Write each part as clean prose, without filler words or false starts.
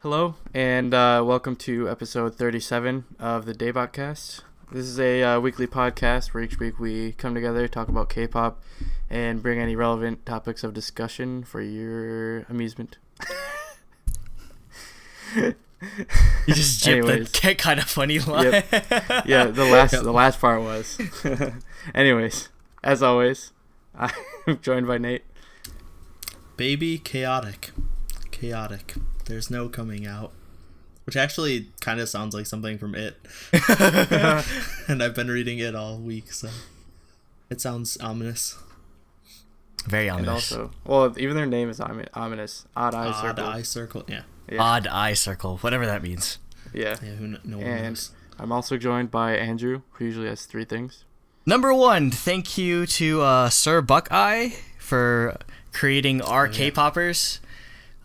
Hello, and welcome to episode 37 of the DaebakCast. This is a weekly podcast where each week we come together, talk about K-pop, and bring any relevant topics of discussion for your amusement. You just jipped the kind of funny line. Yep. Yeah, the last part was. Anyways, as always, I'm joined by Nate. Baby chaotic. There's no coming out. Which actually kind of sounds like something from It. And I've been reading it all week, so it sounds ominous. Very ominous. And also, well, even their name is ominous. Odd Eye Circle. Yeah. Odd eye circle, whatever that means. Yeah. No one And knows. I'm also joined by Andrew, who usually has three things. Number one, thank you to Sir Buckeye for creating our K-poppers.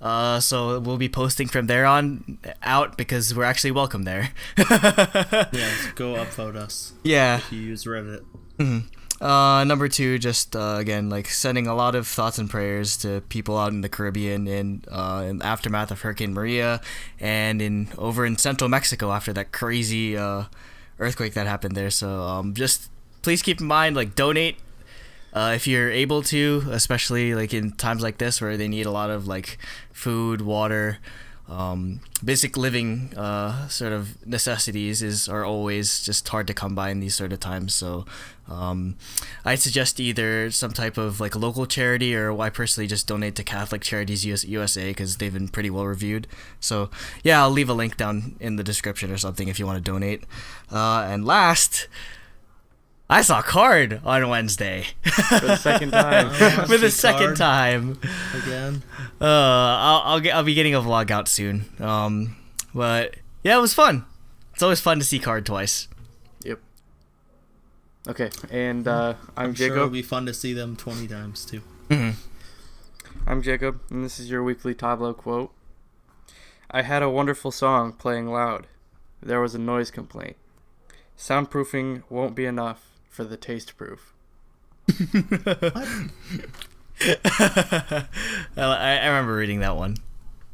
So we'll be posting from there on out because we're actually welcome there. Yeah, go upvote us. Yeah. If you use Reddit. Mm-hmm. Number two, just again, like sending a lot of thoughts and prayers to people out in the Caribbean in the aftermath of Hurricane Maria, and over in central Mexico after that crazy earthquake that happened there. So just please keep in mind, like, donate if you're able to, especially like in times like this where they need a lot of like food, water, basic living sort of necessities are always just hard to come by in these sort of times. So I'd suggest either some type of like local charity, or I personally just donate to Catholic Charities USA because they've been pretty well reviewed. So yeah, I'll leave a link down in the description or something if you want to donate. And last, I saw Card on Wednesday. For the second time. For the second time. Again. I'll be getting a vlog out soon. But yeah, it was fun. It's always fun to see Card twice. Yep. Okay, and I'm Jacob. Sure it'll be fun to see them 20 times too. Mm-hmm. I'm Jacob, and this is your weekly Tableau quote. I had a wonderful song playing loud. There was a noise complaint. Soundproofing won't be enough for the taste proof. I remember reading that one.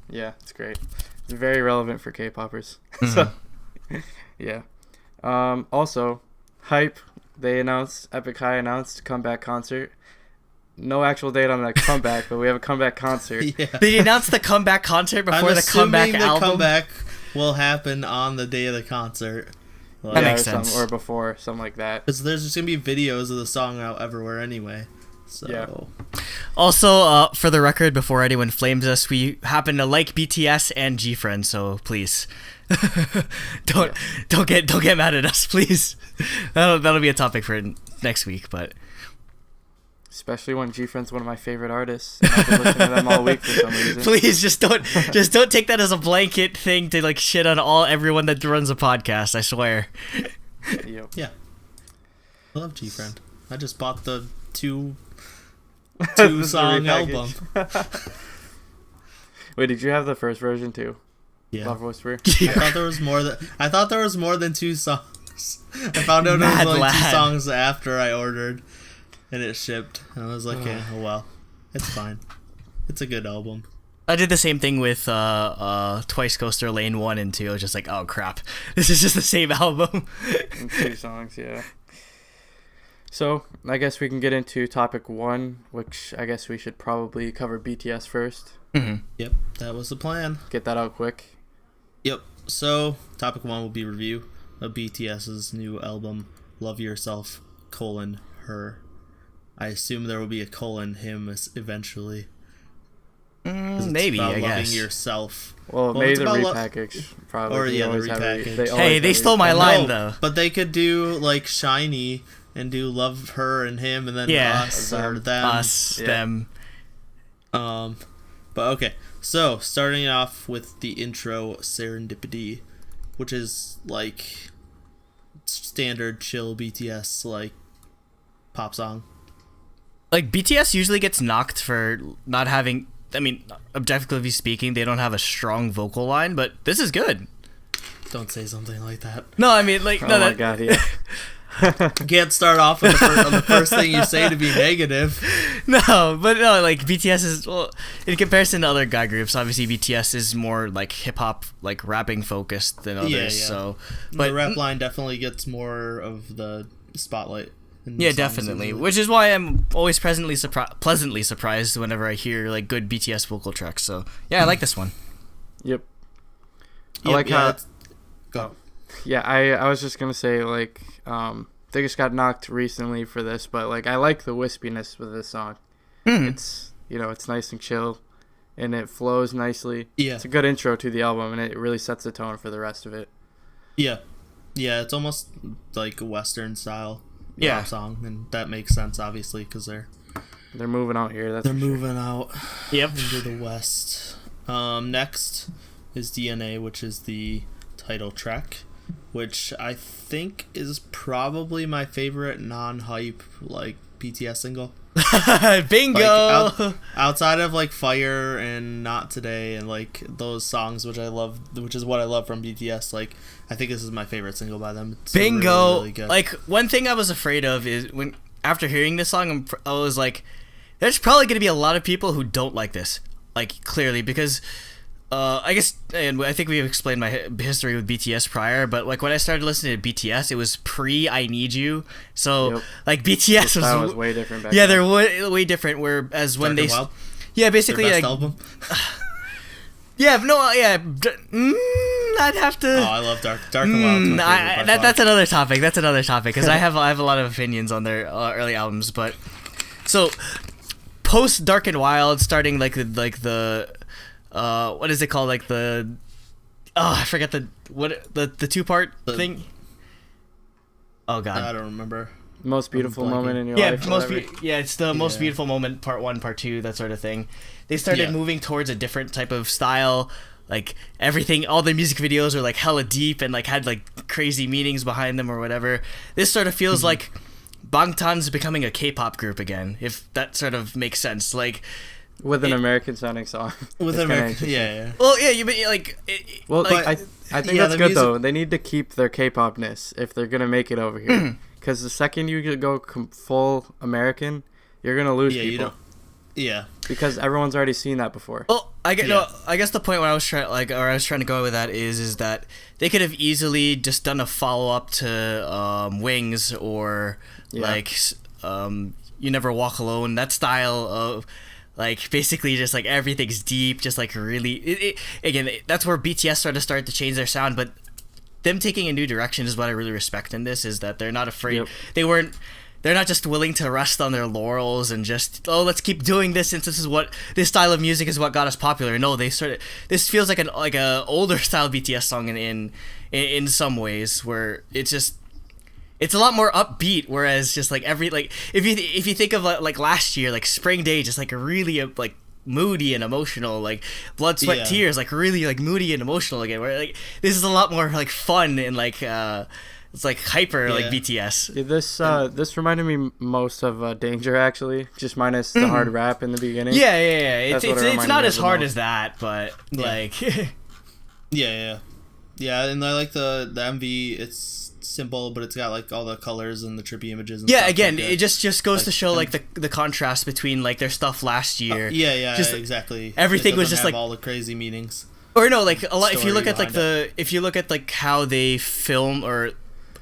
Yeah, it's great. It's very relevant for K-poppers. Mm-hmm. So, yeah. Also, Hype, Epic High announced comeback concert. No actual date on the comeback, but we have a comeback concert. Yeah. Did he announce the comeback concert before the comeback the album? comeback will happen on the day of the concert. That makes sense. Or before, something like that. Because there's just going to be videos of the song out everywhere anyway. So. Yeah. Also, for the record, before anyone flames us, we happen to like BTS and G-Friend, so please don't get mad at us, please. That'll be a topic for next week, but especially when G-Friend's one of my favorite artists, and I've been listening to them all week for some reason. Please just don't take that as a blanket thing to like shit on everyone that runs a podcast. I swear. Yep. Yeah. I love G-Friend. I just bought the two song album. Wait, did you have the first version too? Yeah. Love Voice Free? I thought there was more than two songs. I found out there was only two songs after I ordered, and it shipped. And I was like, oh well, it's fine. It's a good album. I did the same thing with Twice Coaster Lane 1 and 2. I was just like, oh crap, this is just the same album. And two songs, yeah. So, I guess we can get into topic one, which I guess we should probably cover BTS first. Mm-hmm. Yep, that was the plan. Get that out quick. Yep, so topic one will be review of BTS's new album, Love Yourself, Her. I assume there will be a him eventually. Maybe, I guess. Loving yourself. Well, maybe the repackage. Probably. Or, yeah, the repackage. Hey, they stole my line, though. But they could do, like, Shiny and do Love Her and Him and then Us or Them. Us, them. But okay. So, starting off with the intro, Serendipity, which is, like, standard chill BTS, like, pop song. Like, BTS usually gets knocked for not having... I mean, objectively speaking, they don't have a strong vocal line, but this is good. Don't say something like that. No, I mean, like... Oh no, my god, yeah. You can't start off on the first thing you say to be negative. No, but no, like BTS is, well, in comparison to other guy groups, obviously BTS is more like hip hop, like rapping focused than others. Yeah. So, but the rap line definitely gets more of the spotlight. Yeah, definitely. Which is why I'm always pleasantly surprised whenever I hear like good BTS vocal tracks. So yeah, I like this one. Yep. I like how. Go. Yeah, I was just gonna say like they just got knocked recently for this, but like I like the wispiness with this song. It's it's nice and chill, and it flows nicely. Yeah, it's a good intro to the album, and it really sets the tone for the rest of it. Yeah, it's almost like a Western style song, and that makes sense obviously because they're moving out here. They're moving out. Yep. Into the West. Next is DNA, which is the title track, which I think is probably my favorite non-hype like BTS single. Bingo. Like, outside of like Fire and Not Today and like those songs which I love, which is what I love from BTS, like I think this is my favorite single by them. It's Bingo. really, really good. Like one thing I was afraid of is when after hearing this song I was like there's probably going to be a lot of people who don't like this, like clearly, because I guess, and I think we've explained my history with BTS prior, but like when I started listening to BTS, it was pre I Need You, so like BTS was way different back then. they're way different. Whereas when Dark they, and Wild? Basically Their best like, album. I'd have to. Oh, I love Dark and Wild. That's another topic. That's another topic because I have a lot of opinions on their early albums, but so post Dark and Wild, starting like the. What is it called? Like I forget the 2-part thing. Oh god, I don't remember. Most beautiful moment in your life. It's the most beautiful moment, part 1, part 2, that sort of thing. They started moving towards a different type of style. Like everything, all the music videos are like hella deep and like had like crazy meanings behind them or whatever. This sort of feels like Bangtan's becoming a K-pop group again, if that sort of makes sense. Like. With an American sounding song. With American, yeah. Well, yeah, you like. I think that's good though. They need to keep their K-popness if they're gonna make it over here. Because the second you go full American, you're gonna lose people. You don't. Yeah. Because everyone's already seen that before. Well, I guess the point where I was trying to go with that is that they could have easily just done a follow up to Wings or like You Never Walk Alone. That style of. Like, basically just, like, everything's deep, just, like, really... Again, that's where BTS started to change their sound, but them taking a new direction is what I really respect in this, is that they're not afraid... Yep. They're not just willing to rest on their laurels and just, let's keep doing this since this style of music is what got us popular. No, this feels like a older style BTS song in some ways, where it's just... It's a lot more upbeat, whereas just like if you think of like last year, like Spring Day, just like really like moody and emotional, like Blood, Sweat, Tears, like really like moody and emotional again. Where like this is a lot more like fun and like it's like hyper like BTS. Yeah, this reminded me most of Danger actually, just minus the hard rap in the beginning. Yeah. It's not as hard as that, but like yeah, and I like the MV. It's simple, but it's got like all the colors and the trippy images and stuff. Again, like it just goes to show like the contrast between like their stuff last year. Just exactly. Everything was just like all the crazy meanings. Or no, like a lot. If you look at like how they film or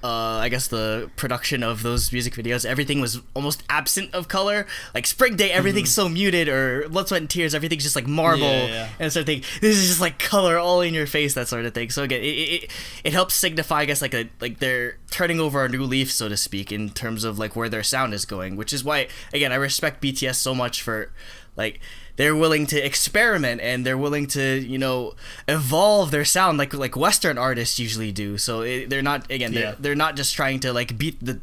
I guess the production of those music videos, everything was almost absent of color. Like Spring Day, everything's so muted, or Blood, Sweat, and Tears, everything's just like marble and sort of thing. This is just like color all in your face, that sort of thing. So again, it helps signify, I guess, like they're turning over a new leaf, so to speak, in terms of like where their sound is going. Which is why, again, I respect BTS so much for like. They're willing to experiment and they're willing to, evolve their sound like Western artists usually do. So they're not they're not just trying to like beat the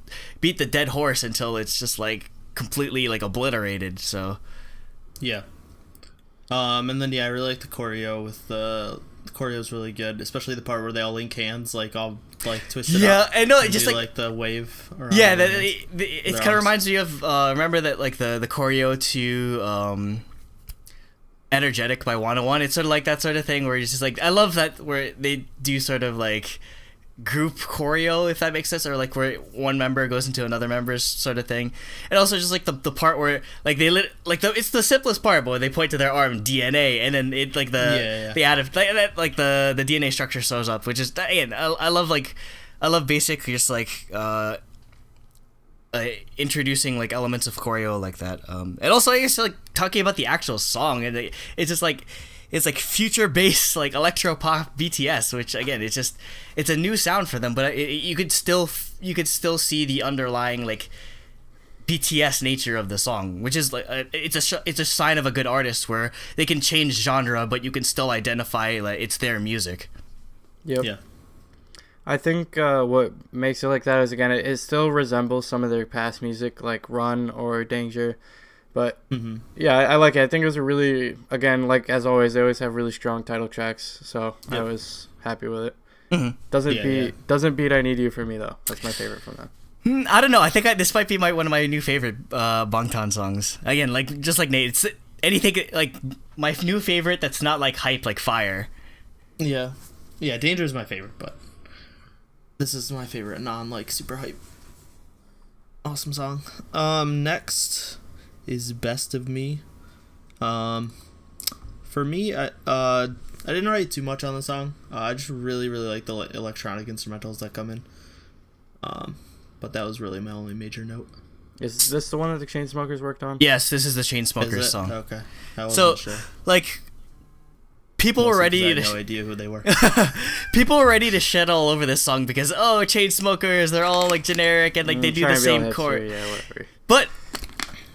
dead horse until it's just like completely like obliterated. So and then I really like the choreo with the choreo's really good, especially the part where they all link hands, like all like twisted up. I know, just like the wave around. It kind of reminds me of remember that like the choreo to Energetic by 101. It's sort of like that sort of thing where it's just like, I love that where they do sort of like group choreo, if that makes sense, or like where one member goes into another member's sort of thing. And also just like the part where like it's the simplest part, but they point to their arm DNA, and then it like the added like the DNA structure shows up, which is again I love basic just like introducing like elements of choreo like that. And also I guess like talking about the actual song, and it's just like it's like future bass like electro pop BTS, which again it's a new sound for them, but you could still see the underlying like BTS nature of the song, which is like it's a sign of a good artist where they can change genre, but you can still identify like it's their music. Yep. Yeah. I think what makes it like that is, again, it still resembles some of their past music, like Run or Danger. But, yeah, I like it. I think it was a really, again, like, as always, they always have really strong title tracks. So I was happy with it. Doesn't beat I Need You for me, though. That's my favorite from them. I don't know. I think this might be one of my new favorite Bangtan songs. Again, like, just like Nate, it's anything, like, my new favorite that's not, like, hype, like Fire. Yeah. Yeah, Danger is my favorite, but this is my favorite non, super hype. Awesome song. Next is Best of Me. For me, I didn't write too much on the song. I just really like the electronic instrumentals that come in. But that was really my only major note. Is this the one that the Chainsmokers worked on? Yes, this is the Chainsmokers song. Okay. I wasn't sure. Like, people were ready I had no idea who they were. People were ready to shed all over this song because Chainsmokers, they're all like generic and like they do the same chord. Yeah, whatever. But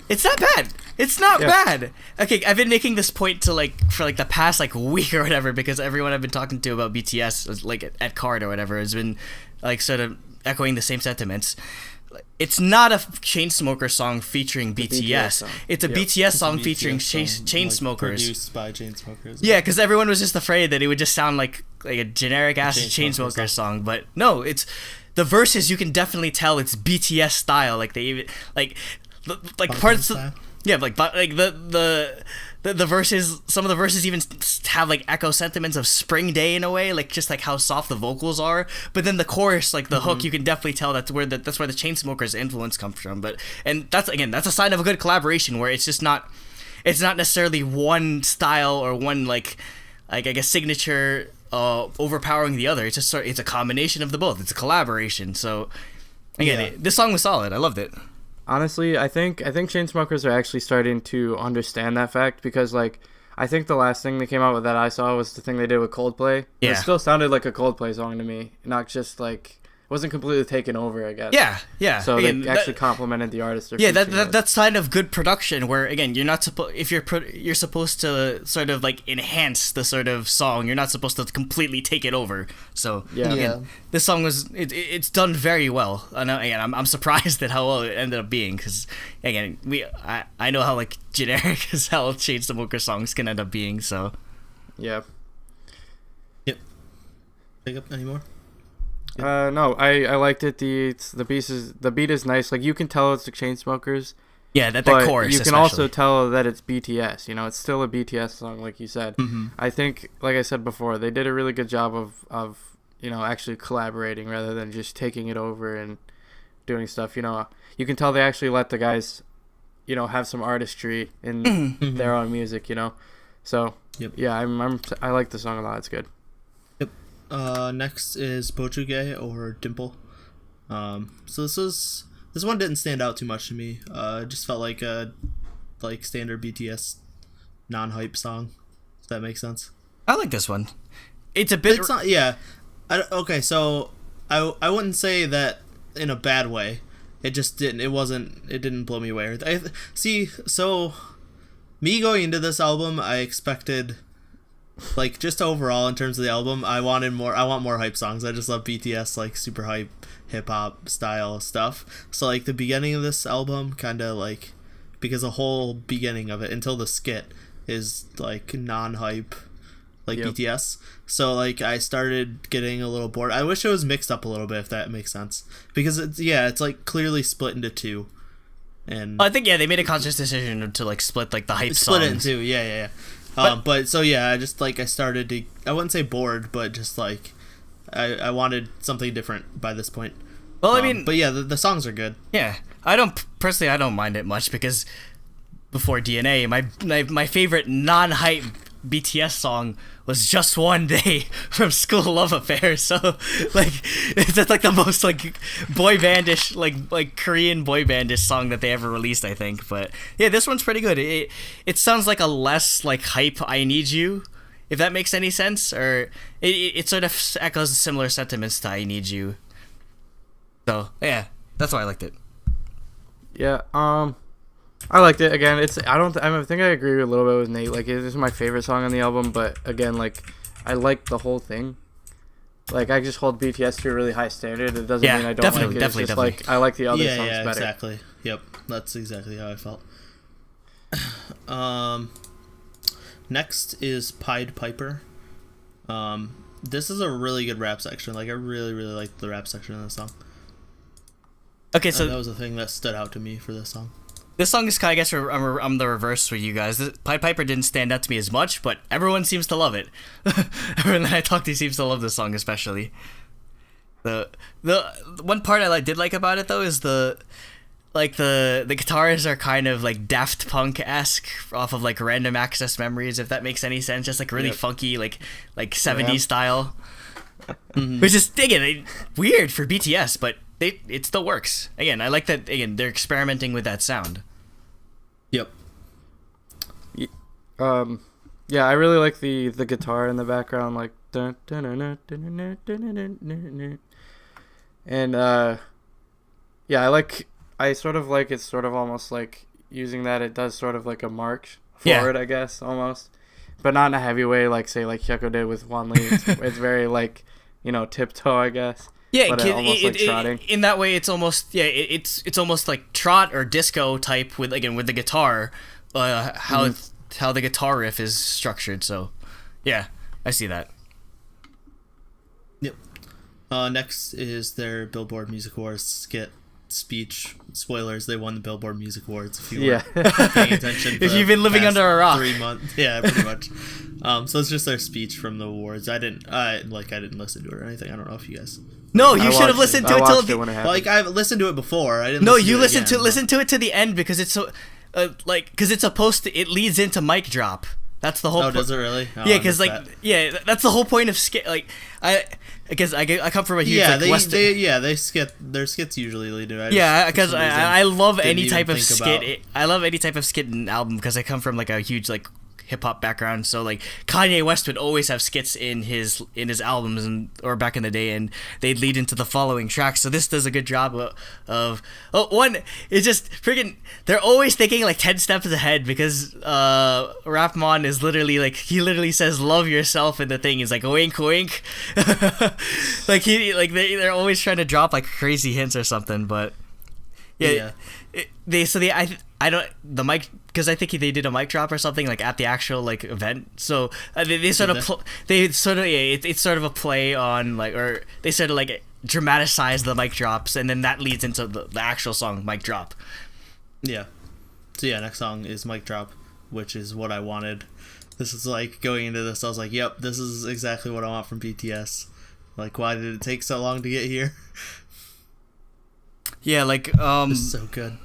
it's not bad. It's not bad. Okay, I've been making this point for the past week or whatever, because everyone I've been talking to about BTS like at Card or whatever has been like sort of echoing the same sentiments. It's not a Chainsmoker song featuring BTS. It's a BTS song featuring Chainsmokers. Produced by Chainsmokers. Yeah, because everyone was just afraid that it would just sound like a generic ass Chainsmokers song. But no, it's the verses. You can definitely tell it's BTS style. Like they even parts of, the verses. Some of the verses even have echo sentiments of Spring Day in a way, just how soft the vocals are. But then the chorus, the hook, you can definitely tell that's where the Chainsmokers influence comes from. And that's a sign of a good collaboration where it's not necessarily one style or one I guess signature overpowering the other. It's just it's a combination of the both. It's a collaboration. So again, this song was solid. I loved it. Honestly, I think Chainsmokers are actually starting to understand that fact, because I think the last thing they came out with that I saw was the thing they did with Coldplay. Yeah. It still sounded like a Coldplay song to me, not just wasn't completely taken over, I guess. Yeah. So again, they actually complimented the artist. Yeah, that's sign of good production. Where again, you're not supposed you're supposed to sort of enhance the sort of song. You're not supposed to completely take it over. So again, this song was it's done very well. And again, I'm surprised at how well it ended up being, because again, I know how generic as hell Chainsmokers songs can end up being. So yeah. Yep. Pick up any more? No, I liked it. The beat is nice. You can tell it's the Chainsmokers. Yeah, that chorus. You can also tell that it's BTS. It's still a BTS song, like you said. Mm-hmm. I think, like I said before, they did a really good job of actually collaborating rather than just taking it over and doing stuff. You can tell they actually let the guys, have some artistry in their own music. So yeah, I like the song a lot. It's good. Next is Bojuge or Dimple. So this one didn't stand out too much to me. It just felt like a standard BTS non-hype song. Does that make sense? I like this one. It's a bit. It's not. Yeah. Okay. So I wouldn't say that in a bad way. It just didn't. It didn't blow me away. So me going into this album, I expected. Just overall in terms of the album, I want more hype songs. I just love BTS super hype hip hop style stuff. So the beginning of this album kind of because the whole beginning of it until the skit is non-hype BTS. So I started getting a little bored. I wish it was mixed up a little bit, if that makes sense, because it's clearly split into two. And I think they made a conscious decision to split the hype songs. Split it in two. Yeah. But so I just I started to, I wouldn't say bored, but just I wanted something different by this point. Well, I mean, but yeah, the songs are good. yeah, I don't mind it much because before DNA, my favorite non-hype BTS song was Just One Day from School Love Affair. So like that's like the most like boy bandish like Korean boy bandish song that they ever released, I think. But yeah, this one's pretty good. It sounds like a less like hype I Need You, if that makes any sense, or it sort of echoes similar sentiments to I Need You. So yeah, that's why I liked it. Yeah, I liked it. Again, I think I agree a little bit with Nate. Like, it is my favorite song on the album, but again, like, I like the whole thing. Like, I just hold BTS to a really high standard. It doesn't mean I don't like it. It's just like I like the other songs better. Exactly. Yep, that's exactly how I felt. Next is Pied Piper. This is a really good rap section. Like, I really, really like the rap section of the song. Okay, so that was the thing that stood out to me for this song. This song is kind of, I guess, I'm the reverse for you guys. Pied Piper didn't stand out to me as much, but everyone seems to love it. Everyone that I talked to seems to love this song, especially. The one part I did like about it though is the guitars are kind of like Daft Punk-esque off of like Random Access Memories, if that makes any sense. Just like really funky, like 70s style. Which is weird for BTS, but it still works. Again, I like that. Again, they're experimenting with that sound. Yep. Yeah, I really like the guitar in the background, like and yeah, I sort of like it's sort of almost like using that. It does sort of like a march forward, I guess, almost, but not in a heavy way, like say like Hyukoh did with Wan Lee. It's very like, tiptoe, I guess. Yeah, but almost like trotting. In that way, it's almost it's almost like trot or disco type with the guitar, how the guitar riff is structured. So, yeah, I see that. Yep. Next is their Billboard Music Awards skit speech. Spoilers: they won the Billboard Music Awards. If you were paying attention, if you've been living under a rock, 3 months, yeah, pretty much. So it's just their speech from the awards. I didn't listen to it or anything. I don't know if you guys. No, you should have listened to it till like I've listened to it before. I didn't. No, you listen to it to the end because it's so because it's supposed to. It leads into mic drop. That's the whole. Oh, does it really? Oh, yeah, because that's the whole point of skit. Like because I come from a huge they skit. Their skits usually lead to. Because I love any type of skit. I love any type of skit in an album because I come from like a huge like hip hop background, so like Kanye West would always have skits in his albums or back in the day, and they'd lead into the following tracks. So this does a good job of it's just freaking. They're always thinking like 10 steps ahead because Rapmon is he literally says "love yourself" in the thing. He's like wink wink, like they're always trying to drop like crazy hints or something, but yeah. I don't the mic because I think they did a mic drop or something like at the actual like event. So it's sort of a play on like, or they sort of like dramatize the mic drops, and then that leads into the actual song mic drop. Yeah. So yeah, next song is Mic Drop, which is what I wanted. This is like going into this, I was like, yep, this is exactly what I want from BTS. Like, why did it take so long to get here? Yeah, like this is so good.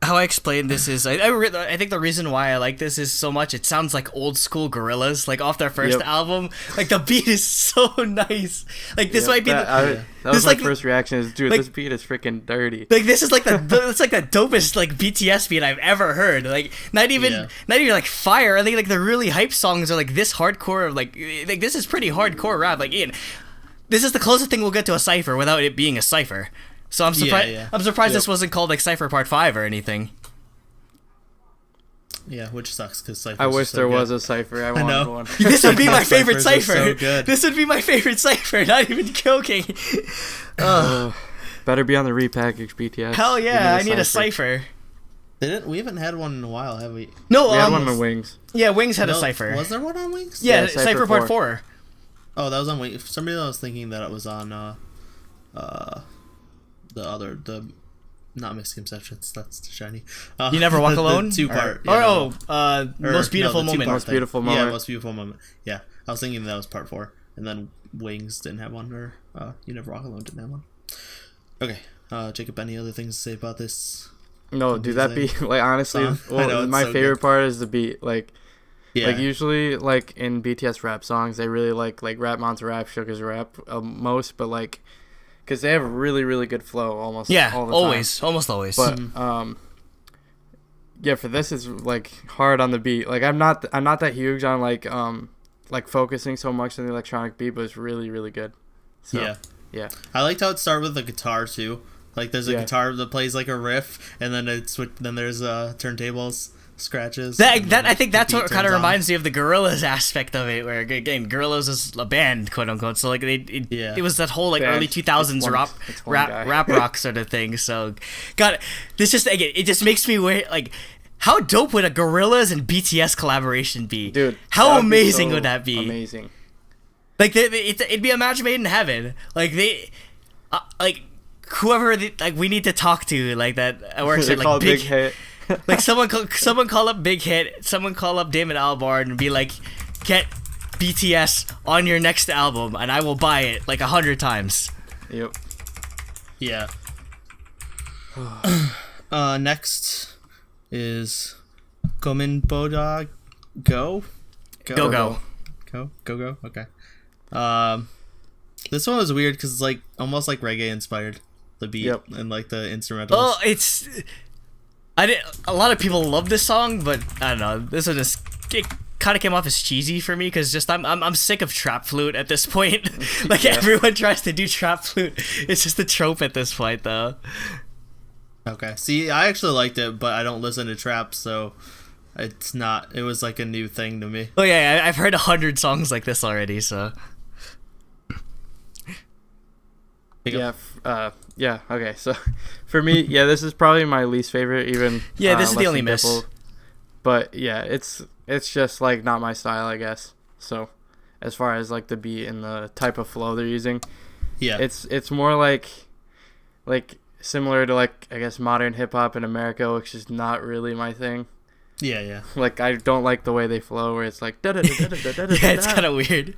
How I explain this is I think the reason why I like this is so much, it sounds like old school Gorillaz, like off their first album. Like the beat is so nice. Like this might be that was my first reaction is, dude, this beat is freaking dirty. Like this is like it's like the dopest like BTS beat I've ever heard. Like not even like fire. I think like the really hype songs are like this hardcore, like this is pretty hardcore rap. Like Ian, this is the closest thing we'll get to a cypher without it being a cypher. So I'm surprised. Yeah. I'm surprised this wasn't called like Cypher Part 5 or anything. Yeah, which sucks because Cypher. I wish there was a Cypher. I wanted one. This would be my favorite Cypher. So good. This would be my favorite Cypher. Not even joking. Better be on the repackaged BTS. Hell yeah! I need a Cypher. We haven't had one in a while, have we? No, we had one on Wings. Yeah, Wings had a Cypher. Was there one on Wings? Yeah, Cypher Part 4. Oh, that was on Wings. For some reason, I was thinking that it was on the not Misconceptions. That's shiny. You Never Walk Alone. The 2-part. Most Beautiful Moment. Most Beautiful Moment. Yeah, Most Beautiful Moment. Yeah, I was thinking that was Part 4. and then Wings didn't have one, or You Never Walk Alone didn't have one. Okay, Jacob, any other things to say about this? No, dude, that beat, like, honestly, my favorite part is the beat. Like usually, like, in BTS rap songs, they really like Rapmon's rap, Suga's rap most, but, like, because they have a really, really good flow almost all the time. Almost always. But, yeah, for this, it's, like, hard on the beat. Like, I'm not that huge on, like focusing so much on the electronic beat, but it's really, really good. So, yeah. I liked how it started with the guitar, too. Like, there's a guitar that plays, like, a riff, and then then there's turntables, scratches. I think that's what kind of reminds me of the Gorillaz aspect of it, where, again, Gorillaz is a band, quote-unquote, so, like, it was that whole, like, band. Early 2000s rap rock sort of thing, so, God, this just, again, it just makes me, like, how dope would a Gorillaz and BTS collaboration be? Dude, how amazing would that be? Amazing. Like, it'd be a match made in heaven. Like, whoever we need to talk to, like, that works at, like, Big Hit. Like, someone call up Big Hit, someone call up Damon Albarn and be like, get BTS on your next album and I will buy it like 100 times. Yep. Yeah. Next is Gomin Boda Go. Okay. This one was weird because it's like almost like reggae inspired, the beat and like the instrumentals. Oh, a lot of people love this song, but I don't know. This one just kind of came off as cheesy for me because just I'm sick of trap flute at this point. Like everyone tries to do trap flute. It's just a trope at this point, though. Okay. See, I actually liked it, but I don't listen to trap, so it's not. It was like a new thing to me. Oh yeah, I've heard 100 songs like this already, so. Yeah. Okay. So, for me, this is probably my least favorite. Even this is the only miss. Dipple. But yeah, it's just like not my style, I guess. So, as far as like the beat and the type of flow they're using, it's more like similar to like I guess modern hip hop in America, which is not really my thing. Yeah. Like I don't like the way they flow, where it's like da da da da da da da. Yeah, it's kind of weird.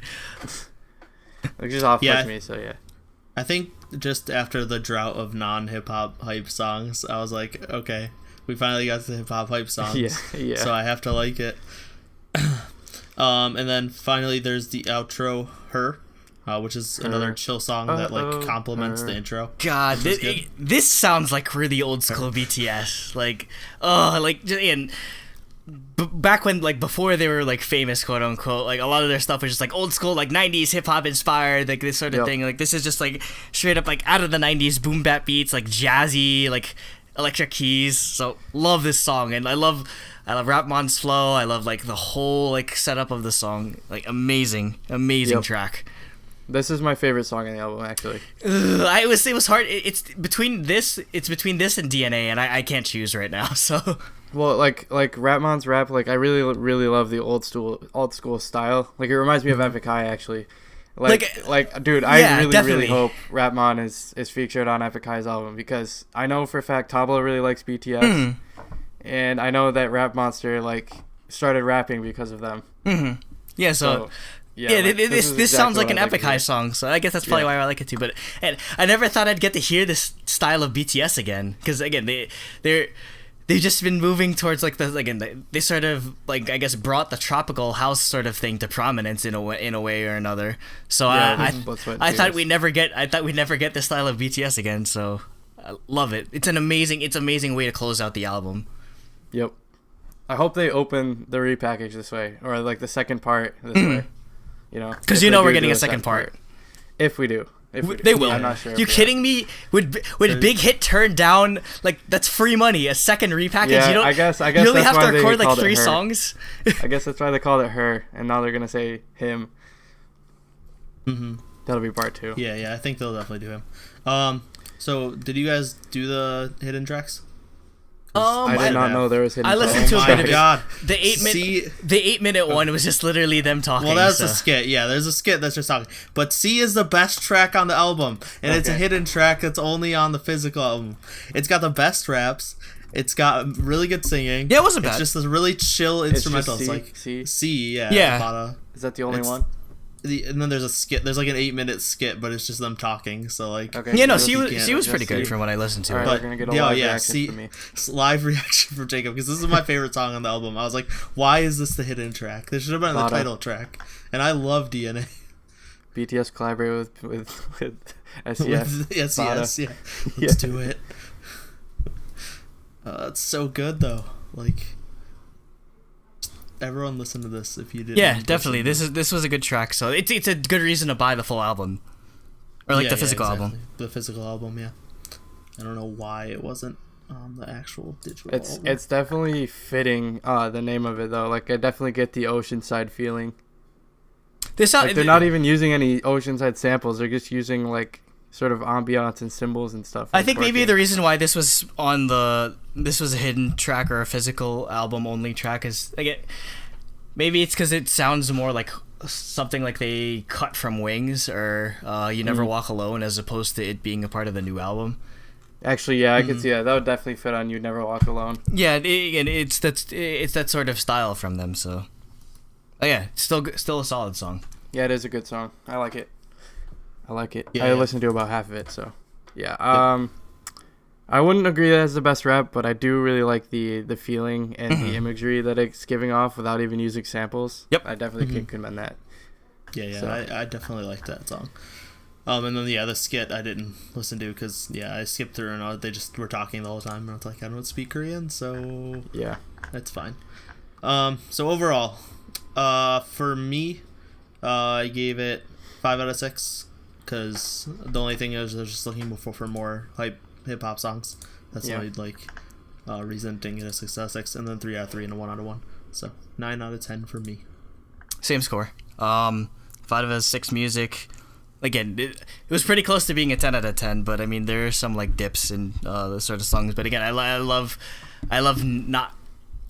It just off-puts me. So yeah. I think just after the drought of non-hip-hop hype songs, I was like, okay, we finally got the hip-hop hype songs. Yeah. So I have to like it. And then finally there's the outro, Her, which is another chill song that like complements the intro. God, this sounds like really old school BTS. Back when, like, before they were, like, famous, quote-unquote, like, a lot of their stuff was just, like, old school, like, 90s hip-hop inspired, like, this sort of thing. Like, this is just, like, straight up, like, out of the 90s boom-bap beats, like, jazzy, like, electric keys. So, love this song. And I love Rapmon's flow. I love, like, the whole, like, setup of the song. Like, amazing track. This is my favorite song on the album, actually. It was hard. It's between this and DNA, and I can't choose right now, so... Well, like Rapmon's rap, like I really, really love the old school style. Like it reminds me of Epic High, actually. Like, dude, I really hope Rapmon is featured on Epic High's album because I know for a fact Tablo really likes BTS, and I know that Rap Monster like started rapping because of them. Mm-hmm. Yeah, so this sounds like an Epic High song, so I guess that's probably why I like it too. And I never thought I'd get to hear this style of BTS again because again they've just been moving towards like they sort of like I guess brought the tropical house sort of thing to prominence in a way or another. So I thought we'd never get this style of BTS again. So I love it. It's an amazing way to close out the album. Yep. I hope they open the repackage this way or like the second part this way. You know, because we're getting a second part. If we do. They will. I'm not sure. You kidding me? Would Big Hit turn down like that's free money? A second repackage? Yeah, I guess. You only have to record like 3 songs. I guess that's why they called it Her, and now they're gonna say him. Mm-hmm. That'll be part 2. Yeah. I think they'll definitely do him. So did you guys do the hidden tracks? I did not know there was hidden. I listened to a bit of it. God. The 8-minute one was just literally them talking. Well, that's a skit. Yeah, there's a skit that's just talking. But C is the best track on the album, and it's a hidden track that's only on the physical album. It's got the best raps. It's got really good singing. Yeah, it wasn't bad. It's just this really chill instrumental. It's like C. C. Yeah. Yeah. Is that the only one? and then there's a skit. There's like an 8-minute skit, but it's just them talking. So like, Okay. Yeah, no, so she was pretty good from what I listened to. All right, but we're gonna get a live reaction from me. live reaction from Jacob, because this is my favorite song on the album. I was like, why is this the hidden track? This should have been the title track. And I love DNA. BTS collaborate with SES. With SES, yeah. Let's do it. It's so good though. Like, everyone listen to this if you didn't. Yeah, definitely. This was a good track, so it's a good reason to buy the full album, or like the physical album. The physical album, yeah. I don't know why it wasn't on the actual digital album. It's definitely fitting. The name of it though, like I definitely get the Oceanside feeling. They're not even using any Oceanside samples. They're just using like sort of ambiance and symbols and stuff. I think maybe the reason why this was a hidden track or a physical album only track is maybe it's because it sounds more like something like they cut from Wings or You Never Walk Alone, as opposed to it being a part of the new album. Actually, yeah, I could see that. That would definitely fit on You Never Walk Alone. Yeah, it's that sort of style from them. So, it's still a solid song. Yeah, it is a good song. I like it. Yeah, I listened to about half of it, so yeah. I wouldn't agree that it's the best rap, but I do really like the feeling and the imagery that it's giving off without even using samples. Yep. I definitely can commend that. Yeah, So. I definitely like that song. And then the skit I didn't listen to because I skipped through and they just were talking the whole time and I was like, I don't speak Korean, so Yeah, that's fine. So overall, for me, I gave it 5 out of 6 because the only thing is I was just looking for more hype hip hop songs. That's the only reason didn't get a 6 out of 6, and then 3 out of 3 and a 1 out of 1. So 9 out of 10 for me. Same score. 5 out of 6 music. Again, it was pretty close to being a 10 out of 10, but I mean there are some like dips in those sort of songs. But again, I love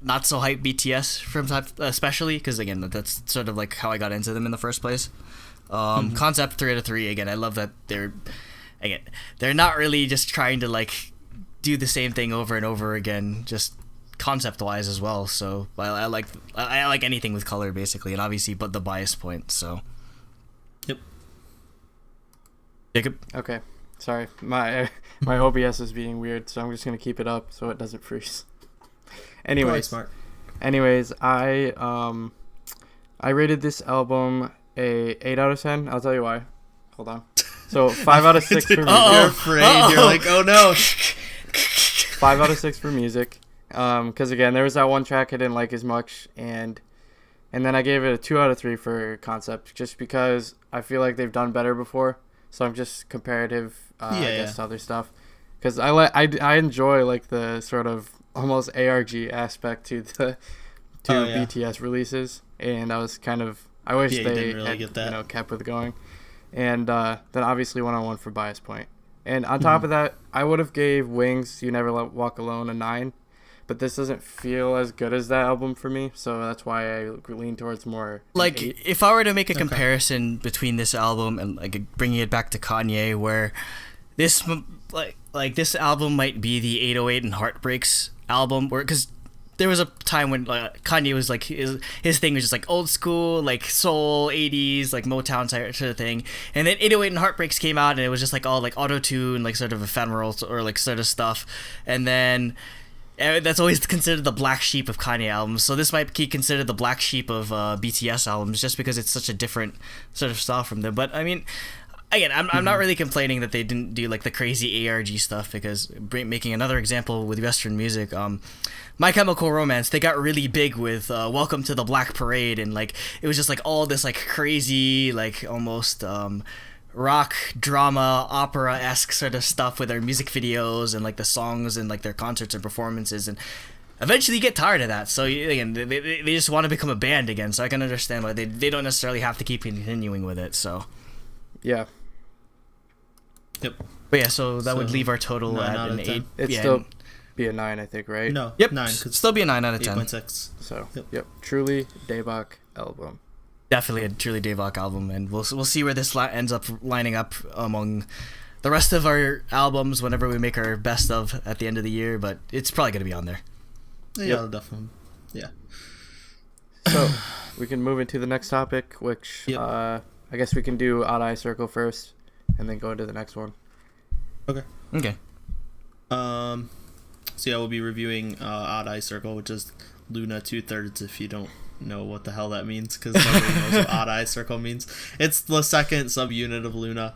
not so hype BTS from time, especially because again that's sort of like how I got into them in the first place. Concept 3 out of 3. Again, I love that they're not really just trying to like do the same thing over and over again, just concept wise as well. So I like anything with color basically, and obviously but the bias point. So yep. Jacob. okay. Sorry, my OBS is being weird, so I'm just gonna keep it up so it doesn't freeze. Anyways, smart. I rated this album a 8 out of 10. I'll tell you why. Hold on. So 5 out of 6 for music. You're afraid. You're like, oh no. 5 out of 6 for music. Because again, there was that one track I didn't like as much, and then I gave it a 2 out of 3 for concept, just because I feel like they've done better before. So I'm just comparative, I guess, to other stuff. Because I enjoy like the sort of almost ARG aspect to BTS releases, and I was kind of I wish they really had, kept with going. And then obviously 1-on-1 for bias point. And on top of that, I would have gave Wings You Never Walk Alone a 9, but this doesn't feel as good as that album for me, so that's why I lean towards more like 8. If I were to make a comparison between this album and like bringing it back to Kanye, where this like this album might be the 808 and Heartbreaks album, where because there was a time when Kanye was like his thing was just like old school, like soul 80s, like Motown sort of thing, and then 808 and Heartbreaks came out and it was just like all like auto-tune, like sort of ephemeral or like sort of stuff, and then that's always considered the black sheep of Kanye albums. So this might be considered the black sheep of BTS albums, just because it's such a different sort of style from them. But I mean, again, I'm not really complaining that they didn't do like the crazy ARG stuff, because making another example with Western music, My Chemical Romance, they got really big with Welcome to the Black Parade, and like it was just like all this like crazy, like almost rock drama opera-esque sort of stuff with their music videos and like the songs and like their concerts and performances, and eventually you get tired of that. So again, they just want to become a band again, so I can understand why they don't necessarily have to keep continuing with it. So Yeah. Yep. but yeah, so that would leave our total 9 at out an of 10. 8. It'd Yeah, still be a 9, I think, right? No. Yep. 9. Could still be a 9 out of 10. 8.6. So, Yep. truly Daebak album. Definitely a truly Daebak album, and we'll see where this ends up lining up among the rest of our albums whenever we make our best of at the end of the year. But it's probably gonna be on there. Yeah, definitely. Yeah. So we can move into the next topic, which I guess we can do Odd Eye Circle first, and then go into the next one. Okay. Okay. So yeah, we'll be reviewing Odd Eye Circle, which is Luna 2/3. If you don't know what the hell that means, because nobody knows what Odd Eye Circle means. It's the second subunit of Luna.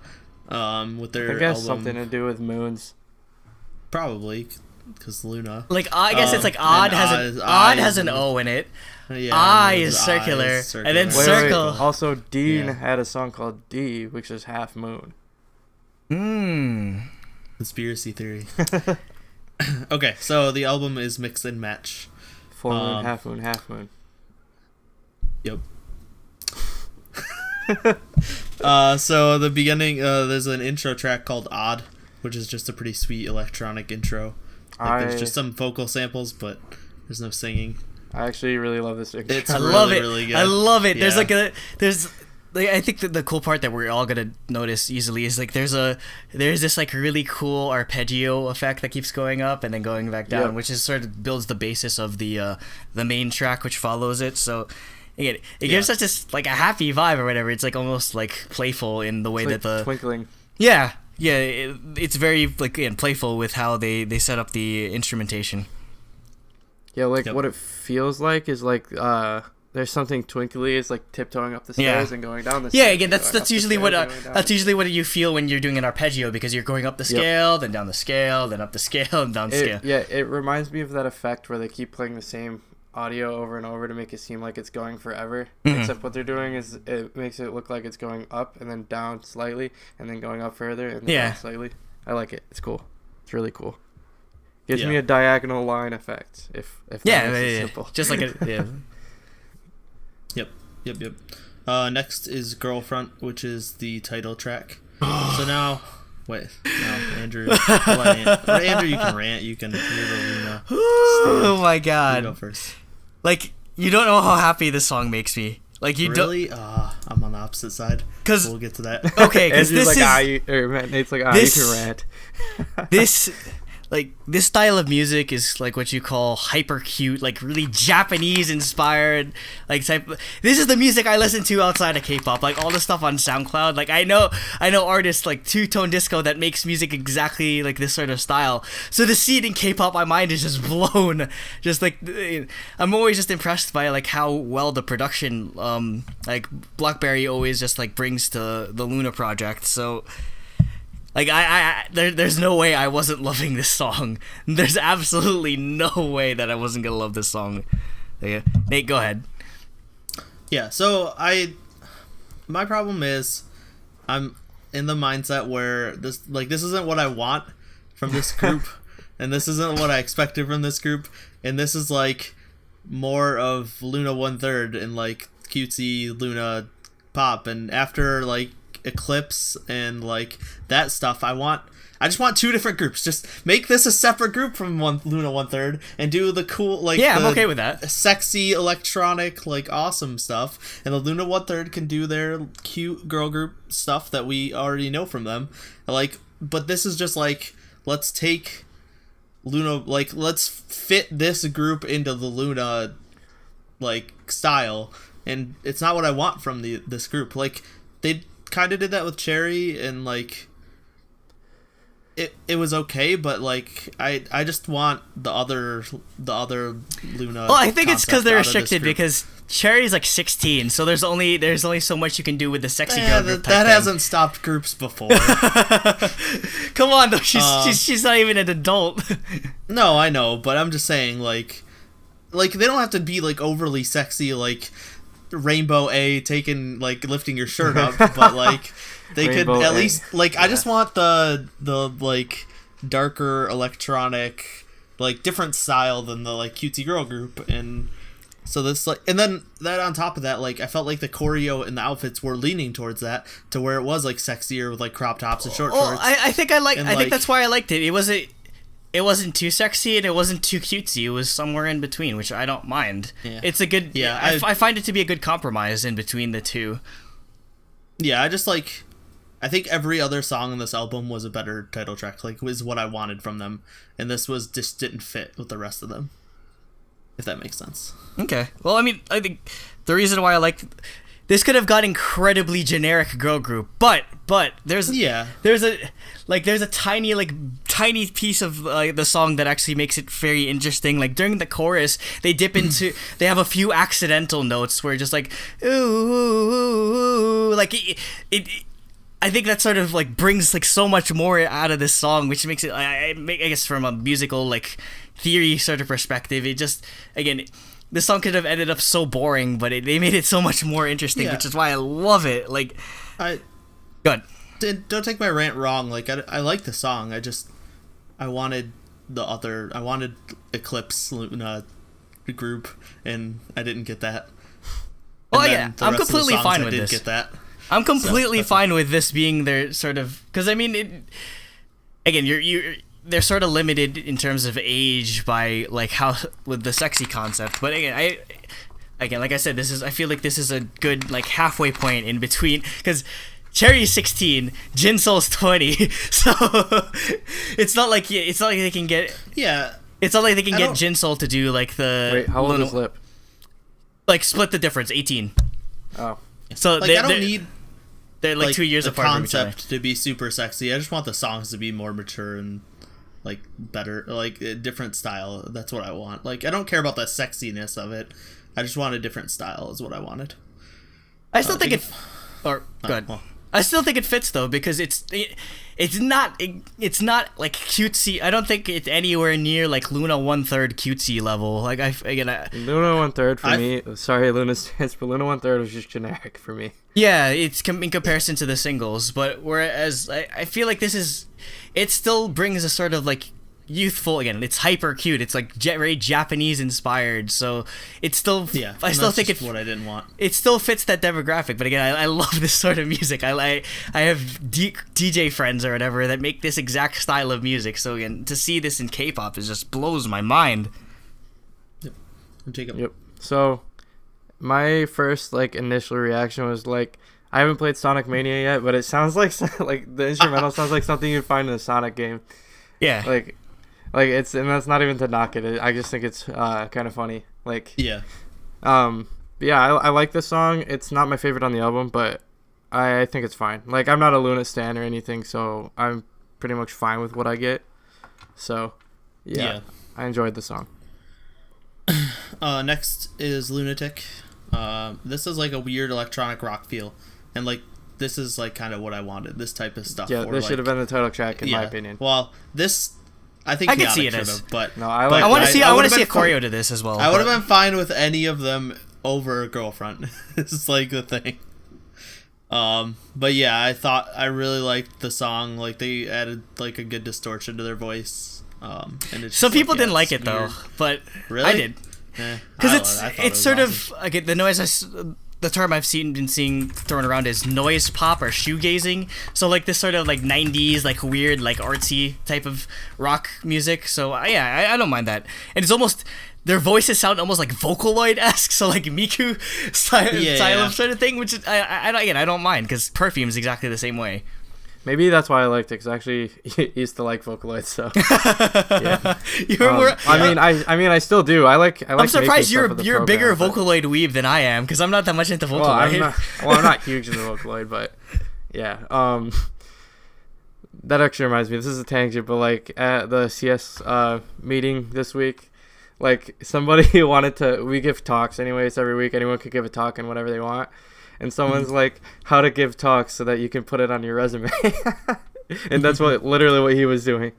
With their I guess album, something to do with moons. probably because Luna. Like I guess it's like odd has an O in it. Yeah, I and is then circular, and then Wait, circle. wait. Also, Dean Yeah. had a song called D, which is half moon. Conspiracy theory. Okay, so the album is Mix and Match. Full moon, half moon, half moon. Yep. So the beginning, there's an intro track called Odd, which is just a pretty sweet electronic intro. There's just some vocal samples, but there's no singing. I actually really love this. It's I really, love it. really good. I love it. Yeah. There's I think that the cool part that we're all gonna notice easily is like there's this like really cool arpeggio effect that keeps going up and then going back down, Yep. which is sort of builds the basis of the main track which follows it. So again, it gives such this like a happy vibe or whatever. It's like almost like playful in the way It's that like the twinkling. it's very like again, playful with how they set up the instrumentation. Yeah, like Yep. what it feels like is like there's something twinkly. It's like tiptoeing up the stairs and going down the stairs. Yeah, again, and that's going up the usually stairs what and going down that's the usually what you feel when you're doing an arpeggio because you're going up the scale, then down the scale, then up the scale, and down the scale. Yeah, it reminds me of that effect where they keep playing the same audio over and over to make it seem like it's going forever. Except what they're doing is it makes it look like it's going up and then down slightly and then going up further and then down slightly. I like it. It's cool. It's really cool. Gives me a diagonal line effect. If that makes it simple. Just like a Yep. Next is Girlfront, which is the title track. So now, wait, no, Andrew, Andrew, you can rant. You can. Oh my You god! go first. Like you don't know how happy this song makes me. Like you Really? I'm on the opposite side. 'Cause- we'll get to that. Okay, because Andrew's this like, is Nate's like, this- you can rant. this style of music is like what you call hyper cute, like really Japanese inspired, like type. This is the music I listen to outside of K-pop, like all the stuff on SoundCloud. Like I know artists like Two Tone Disco that makes music exactly like this sort of style. So to see it in K-pop, my mind is just blown. Just like I'm always just impressed by like how well the production, like Blackberry always just like brings to the Luna project. So. Like there's no way I wasn't loving this song. There's absolutely no way that I wasn't gonna love this song. Yeah. Nate, go ahead. Yeah. So my problem is, I'm in the mindset where this isn't what I want from this group, and this isn't what I expected from this group, and this is like more of Luna 1/3 and like cutesy Luna pop, and after like Eclipse and like that stuff, I just want two different groups. Just make this a separate group from Luna 1/3 and do the cool I'm okay with that. Sexy electronic like awesome stuff, and the Luna 1/3 can do their cute girl group stuff that we already know from them. But this is just like, let's take Luna, like let's fit this group into the Luna like style, and it's not what I want from this group. Like they kind of did that with Cherry, and like it was okay, but like I just want the other Luna. Well, I think it's because they're concept out of this restricted group. because Cherry's like 16, so there's only so much you can do with the sexy girl group. That hasn't stopped groups before. Come on, though, she's not even an adult. No, I know, but I'm just saying like they don't have to be like overly sexy, like Rainbow A taking like lifting your shirt up, but like they Rainbow could at A. least like I just want the like darker electronic, like different style than the like cutesy girl group. And so this like, and then that on top of that, like I felt like the choreo and the outfits were leaning towards that, to where it was like sexier with like crop tops and short shorts. I think I And, think like- that's why I liked it. It wasn't too sexy and it wasn't too cutesy. It was somewhere in between, which I don't mind. Yeah. It's a good. Yeah, I find it to be a good compromise in between the two. Yeah, I think every other song on this album was a better title track, like was what I wanted from them, and this was just didn't fit with the rest of them, if that makes sense. Okay. Well, I mean, I think the reason why I liked this could have got incredibly generic girl group, but there's a tiny piece of the song that actually makes it very interesting. Like during the chorus, they dip into they have a few accidental notes where just like ooh, ooh, ooh, like it I think that sort of like brings like so much more out of this song, which makes it I guess from a musical like theory sort of perspective, it just again. This song could have ended up so boring, but they made it so much more interesting, which is why I love it. Like, good. Don't take my rant wrong. Like, I like the song. I wanted Eclipse Luna group, and I didn't get that. Well, yeah, I'm completely fine with this. Get that. I'm completely fine with this being their sort of because I mean, they're sort of limited in terms of age by like how with the sexy concept, but again, like I said, I feel like this is a good like halfway point in between because Cherry's 16, Jinsoul's 20, so it's not like they can get it's not like they can get Jinsoul to do like the wait, how old is Lip? Like split the difference, 18. Oh, so like I don't need. They're like 2 years apart from each other. The concept to be super sexy. I just want the songs to be more mature and like better, like a different style. That's what I want. Like I don't care about the sexiness of it. I just want a different style is what I wanted. I still think it good. Well. I still think it fits though because it's not like cutesy. I don't think it's anywhere near like Luna 1/3 cutesy level. Like Luna 1/3 for me. Sorry, Luna stands for Luna 1/3 was just generic for me. Yeah, it's in comparison to the singles, but whereas I feel like it still brings a sort of like youthful again. It's hyper cute. It's like very Japanese inspired. So it's still I still think it's what I didn't want. It still fits that demographic. But again, I love this sort of music. I have DJ friends or whatever that make this exact style of music. So again, to see this in K-pop just blows my mind. Yep. Jacob. Yep. So my first like initial reaction was like I haven't played Sonic Mania yet, but it sounds like the instrumental sounds like something you'd find in a Sonic game. Yeah. Like it's and that's not even to knock it. I just think it's kind of funny. Like I like this song. It's not my favorite on the album, but I think it's fine. Like I'm not a Luna stan or anything, so I'm pretty much fine with what I get. So I enjoyed the song. Next is Lunatic. This is like a weird electronic rock feel, and like this is like kind of what I wanted. This type of stuff. Yeah, this should have been the title track in my opinion. Well, this I think I can see it as, but no, I want to see a choreo to this as well. I would have been fine with any of them over Girlfriend. It's like the thing. But yeah, I really liked the song. Like they added like a good distortion to their voice. And it's some people didn't like weird. it though, but really? I did. Because it's sort of like the noise. The term I've been seeing thrown around is noise pop or shoegazing. So like this sort of like 90s like weird like artsy type of rock music. So I don't mind that. And it's almost their voices sound almost like Vocaloid-esque. So like Miku style of sort of thing, which is, I don't mind because Perfume is exactly the same way. Maybe that's why I liked it, because I actually used to like Vocaloid, so I mean I still do. I like I'm surprised you're a bigger Vocaloid weeb than I am, because I'm not that much into Vocaloid. I'm not huge into Vocaloid, but yeah. That actually reminds me, this is a tangent, but like at the CS meeting this week, like somebody wanted to, we give talks anyways every week, anyone could give a talk and whatever they want. And someone's like, how to give talks so that you can put it on your resume. And that's literally what he was doing.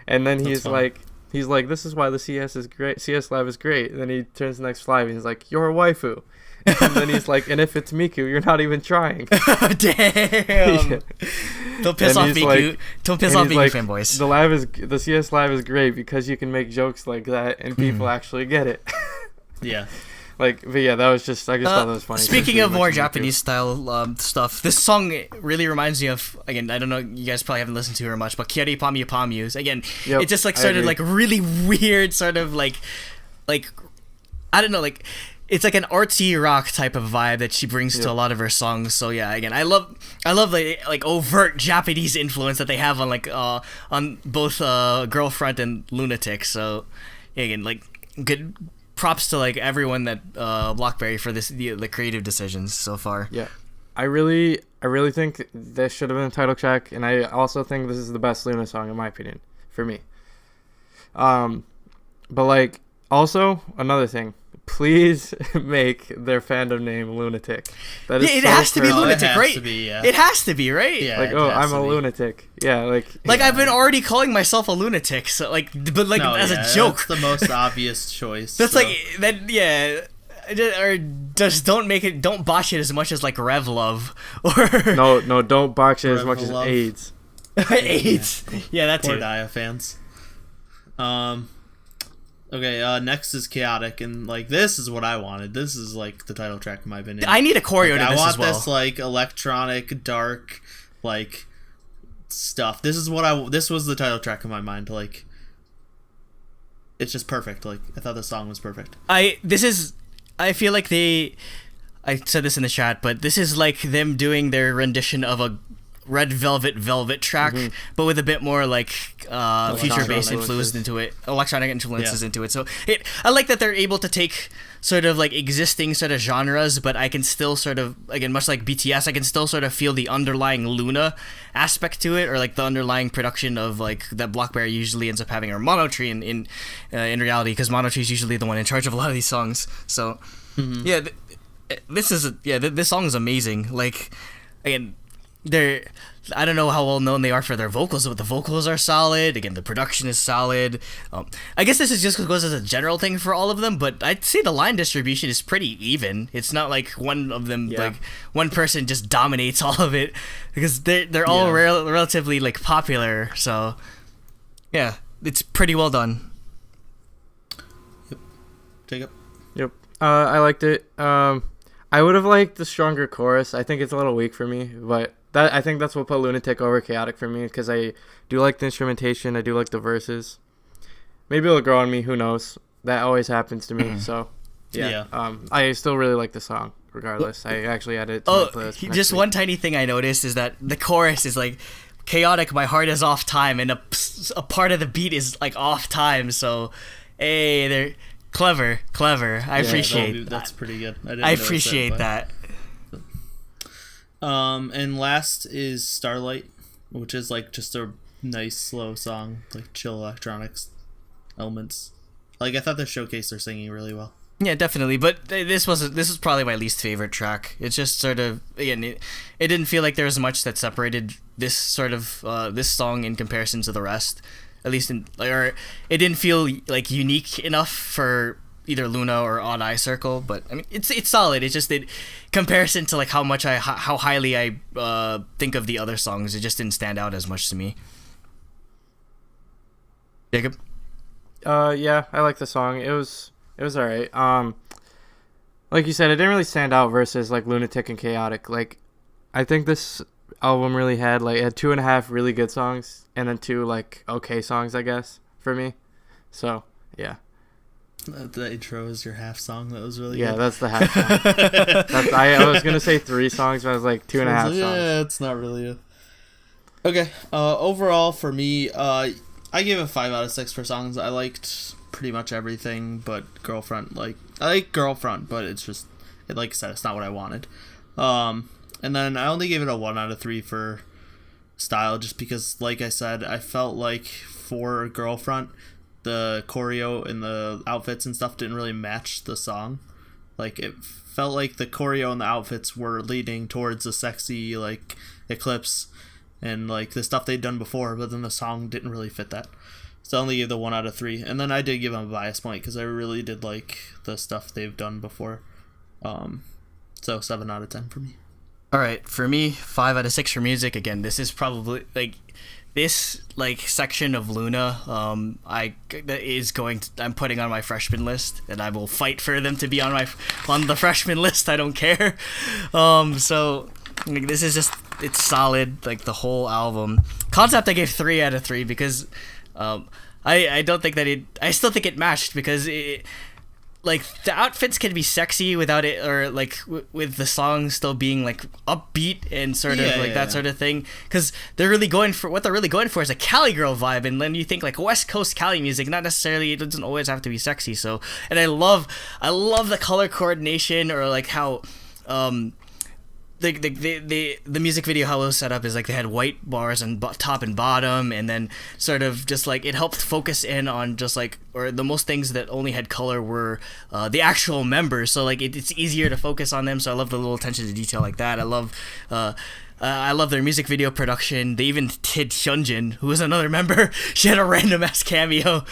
And then he's like, this is why the CS is great. CS Lab is great. And then he turns to the next slide and he's like, you're a waifu. And then he's like, and if it's Miku, you're not even trying. Damn. Don't piss off Miku. Like, don't piss off Miku like, fanboys. The CS Lab is great because you can make jokes like that and people actually get it. Yeah. Like, but yeah, that was just, I just thought that was funny. Speaking of more Japanese style stuff, this song really reminds me of, again, I don't know, you guys probably haven't listened to her much, but Kyari Pamyu Pamyu. Again, it just like started like really weird sort of like, I don't know, like, it's like an artsy rock type of vibe that she brings to a lot of her songs. So yeah, again, I love like overt Japanese influence that they have on like on both Girlfriend and Lunatic. So yeah, again, like good props to like everyone that Blockberry for the creative decisions so far. Yeah, I really think this should have been a title track, and I also think this is the best Luna song in my opinion, for me. But like, also another thing, please make their fandom name Lunatic. That is it so has to be perfect. Lunatic, right? Yeah. It has to be, right? Yeah, Like, it oh, has I'm to a be. lunatic. Yeah, like Like I've been already calling myself a lunatic, so like, but like No, as yeah, a joke. that's the most obvious choice. That's so. like that, yeah. Or just don't botch it as much as like Rev Love or no, don't box it as much as Love. AIDS. AIDS. Yeah, that Poor too. Dia fans. Okay, next is Chaotic, and like this is what I wanted. This is like the title track in my opinion. I need a choreo Like, to this I want as well. this like electronic, dark, like stuff. This was the title track in my mind. Like, it's just perfect. Like, I thought the song was perfect. I feel like I said this in the chat, but this is like them doing their rendition of a Red Velvet track, but with a bit more like future bass influence into it, electronic influences into it. So I like that they're able to take sort of like existing sort of genres, but I can still sort of, again, much like BTS, I can still sort of feel the underlying Luna aspect to it, or like the underlying production of like that Blockberry usually ends up having, or Monotree in reality, because Monotree is usually the one in charge of a lot of these songs. So yeah, this song is amazing. Like, again, I don't know how well known they are for their vocals, but the vocals are solid. Again, the production is solid. I guess this is just goes as a general thing for all of them, but I'd say the line distribution is pretty even. It's not like one of them, like one person just dominates all of it, because they're all relatively like popular. So yeah, it's pretty well done. Yep. Jacob. Yep. I liked it. I would have liked the stronger chorus. I think it's a little weak for me, but I think that's what put Lunatic over Chaotic for me, because I do like the instrumentation. I do like the verses. Maybe it'll grow on me. Who knows? That always happens to me. So, yeah. I still really like the song, regardless. I actually added it to my playlist. Just one tiny thing I noticed is that the chorus is like, chaotic, my heart is off time, and a part of the beat is like off time. So, hey, they're clever. I appreciate that. That's pretty good. I appreciate that. And last is Starlight, which is like just a nice slow song, like chill electronics elements. Like, I thought they showcased their singing really well. Yeah, definitely. But this was probably my least favorite track. It's just sort of, again, it didn't feel like there was much that separated this sort of this song in comparison to the rest. At least or it didn't feel like unique enough for either Luna or Odd Eye Circle. But I mean, it's solid. It's just that comparison to like how highly I think of the other songs, it just didn't stand out as much to me. Jacob? Yeah, I like the song. It was alright. Like you said, it didn't really stand out versus like Lunatic and Chaotic. Like, I think this album really had 2.5 really good songs, and then 2 like okay songs, I guess, for me. So yeah. The intro is your half song. That was really good. Yeah, that's the half song. I was gonna say 3 songs, but I was like 2.5 songs. Yeah, it's not really a... Okay. Overall for me, I gave it 5 out of 6 for songs. I liked pretty much everything but Girlfront. Like, I like Girlfront, but it's just, like I said, it's not what I wanted. And then I only gave it a 1 out of 3 for style, just because, like I said, I felt like for Girlfront, the choreo and the outfits and stuff didn't really match the song. Like, it felt like the choreo and the outfits were leading towards a sexy, like, Eclipse and, like, the stuff they'd done before, but then the song didn't really fit that. So I only gave the 1 out of 3. And then I did give them a bias point, because I really did like the stuff they've done before. So 7 out of 10 for me. Alright, for me, 5 out of 6 for music. Again, this is probably, like, this, like, section of Luna, I'm putting on my freshman list, and I will fight for them to be on the freshman list. I don't care. So, like, this is just, it's solid, like, the whole album. Concept, I gave 3 out of 3, because, I don't think that I still think it matched, because like the outfits can be sexy without it, or like with the song still being like upbeat and sort of that sort of thing, because they're really going for what they're really going for is a Cali girl vibe, and then you think like West Coast Cali music, not necessarily, it doesn't always have to be sexy. So, and I love the color coordination, or like how the music video, how it was set up is like they had white bars on top and bottom, and then sort of just like it helped focus in on just like, or the most things that only had color were the actual members, so like it's easier to focus on them. So I love the little attention to detail like that. I love their music video production. They even did Hyunjin, who was another member. She had a random ass cameo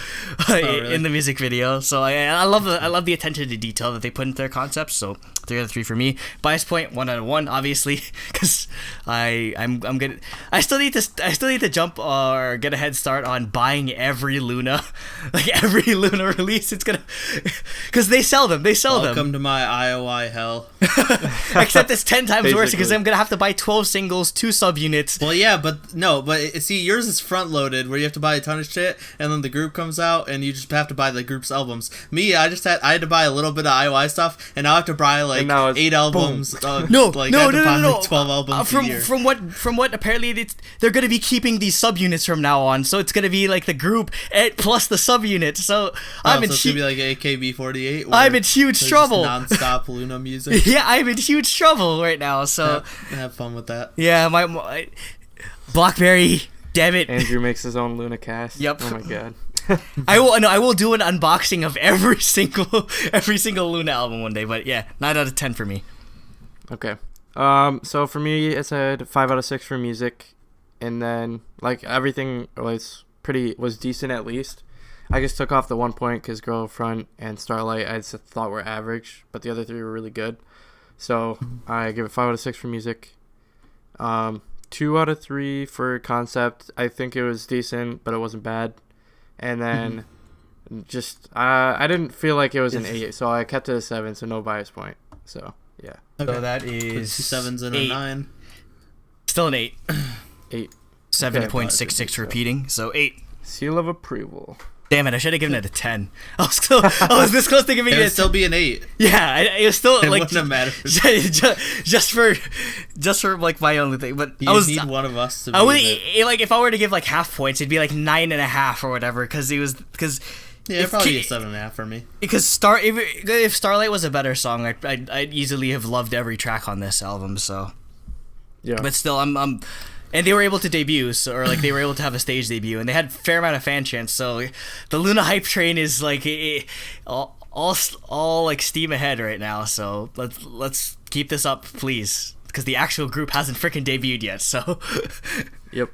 really? in the music video. So I love the attention to detail that they put into their concepts. So 3 out of 3 for me. Bias point 1 out of 1, obviously, because I'm good. I still need to jump or get a head start on buying every Luna, like every Luna release. It's gonna, because they sell them. Welcome to my IOI hell. Except it's 10 times worse, because I'm gonna have to buy 12 singles, 2 subunits. Well, yeah, but see, yours is front loaded, where you have to buy a ton of shit, and then the group comes out, and you just have to buy the group's albums. Me, I had to buy a little bit of IOI stuff, and now I have to buy like 8 albums. No, 12 albums a year. From what apparently they're gonna be keeping these subunits from now on, so it's gonna be like the group plus the subunit. So it's gonna be like AKB48. I'm in huge trouble. Non-stop Luna music. Yeah, I'm in huge trouble right now. So have fun with that. Yeah, my BlackBerry. Damn it. Andrew makes his own Luna cast. Yep. Oh my god. I will do an unboxing of every single Luna album one day. But yeah, 9 out of 10 for me. Okay. So for me, it's a 5 out of 6 for music, and then like everything was decent at least. I just took off the 1 point because Girlfriend and Starlight I just thought were average, but the other 3 were really good. So I give it 5 out of 6 for music. 2 out of 3 for concept. I think it was decent, but it wasn't bad. And then just I didn't feel like it was an 8, so I kept it a 7, so no bias point. So yeah. Okay. So that is 2 7s and a 9. Still an 8. 8. 7.66 repeating, so 8. Seal of approval. Damn it! I should have given it a 10. I was this close to giving it. It'd still be an 8. Yeah, it was still it like. It wouldn't matter. just for like my only thing, but you need one of us to. Like if I were to give like half points, it'd be like 9.5 or whatever, because yeah, probably be a 7.5 for me. Because if Starlight was a better song, I'd easily have loved every track on this album. So yeah, but still, I'm. And they were able to debut, or like they were able to have a stage debut, and they had a fair amount of fan chants. So the Luna hype train is like all like steam ahead right now. So let's keep this up, please, because the actual group hasn't freaking debuted yet. So yep.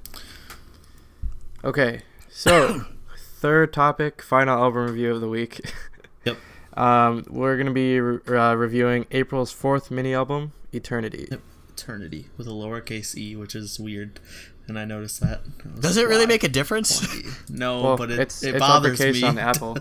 Okay, so third topic, final album review of the week. Yep. We're gonna be reviewing April's 4th mini album, Eternity. Yep. Eternity with a lowercase e, which is weird, and I noticed that. Does it really make a difference? No, well, but it it's bothers uppercase me on Apple.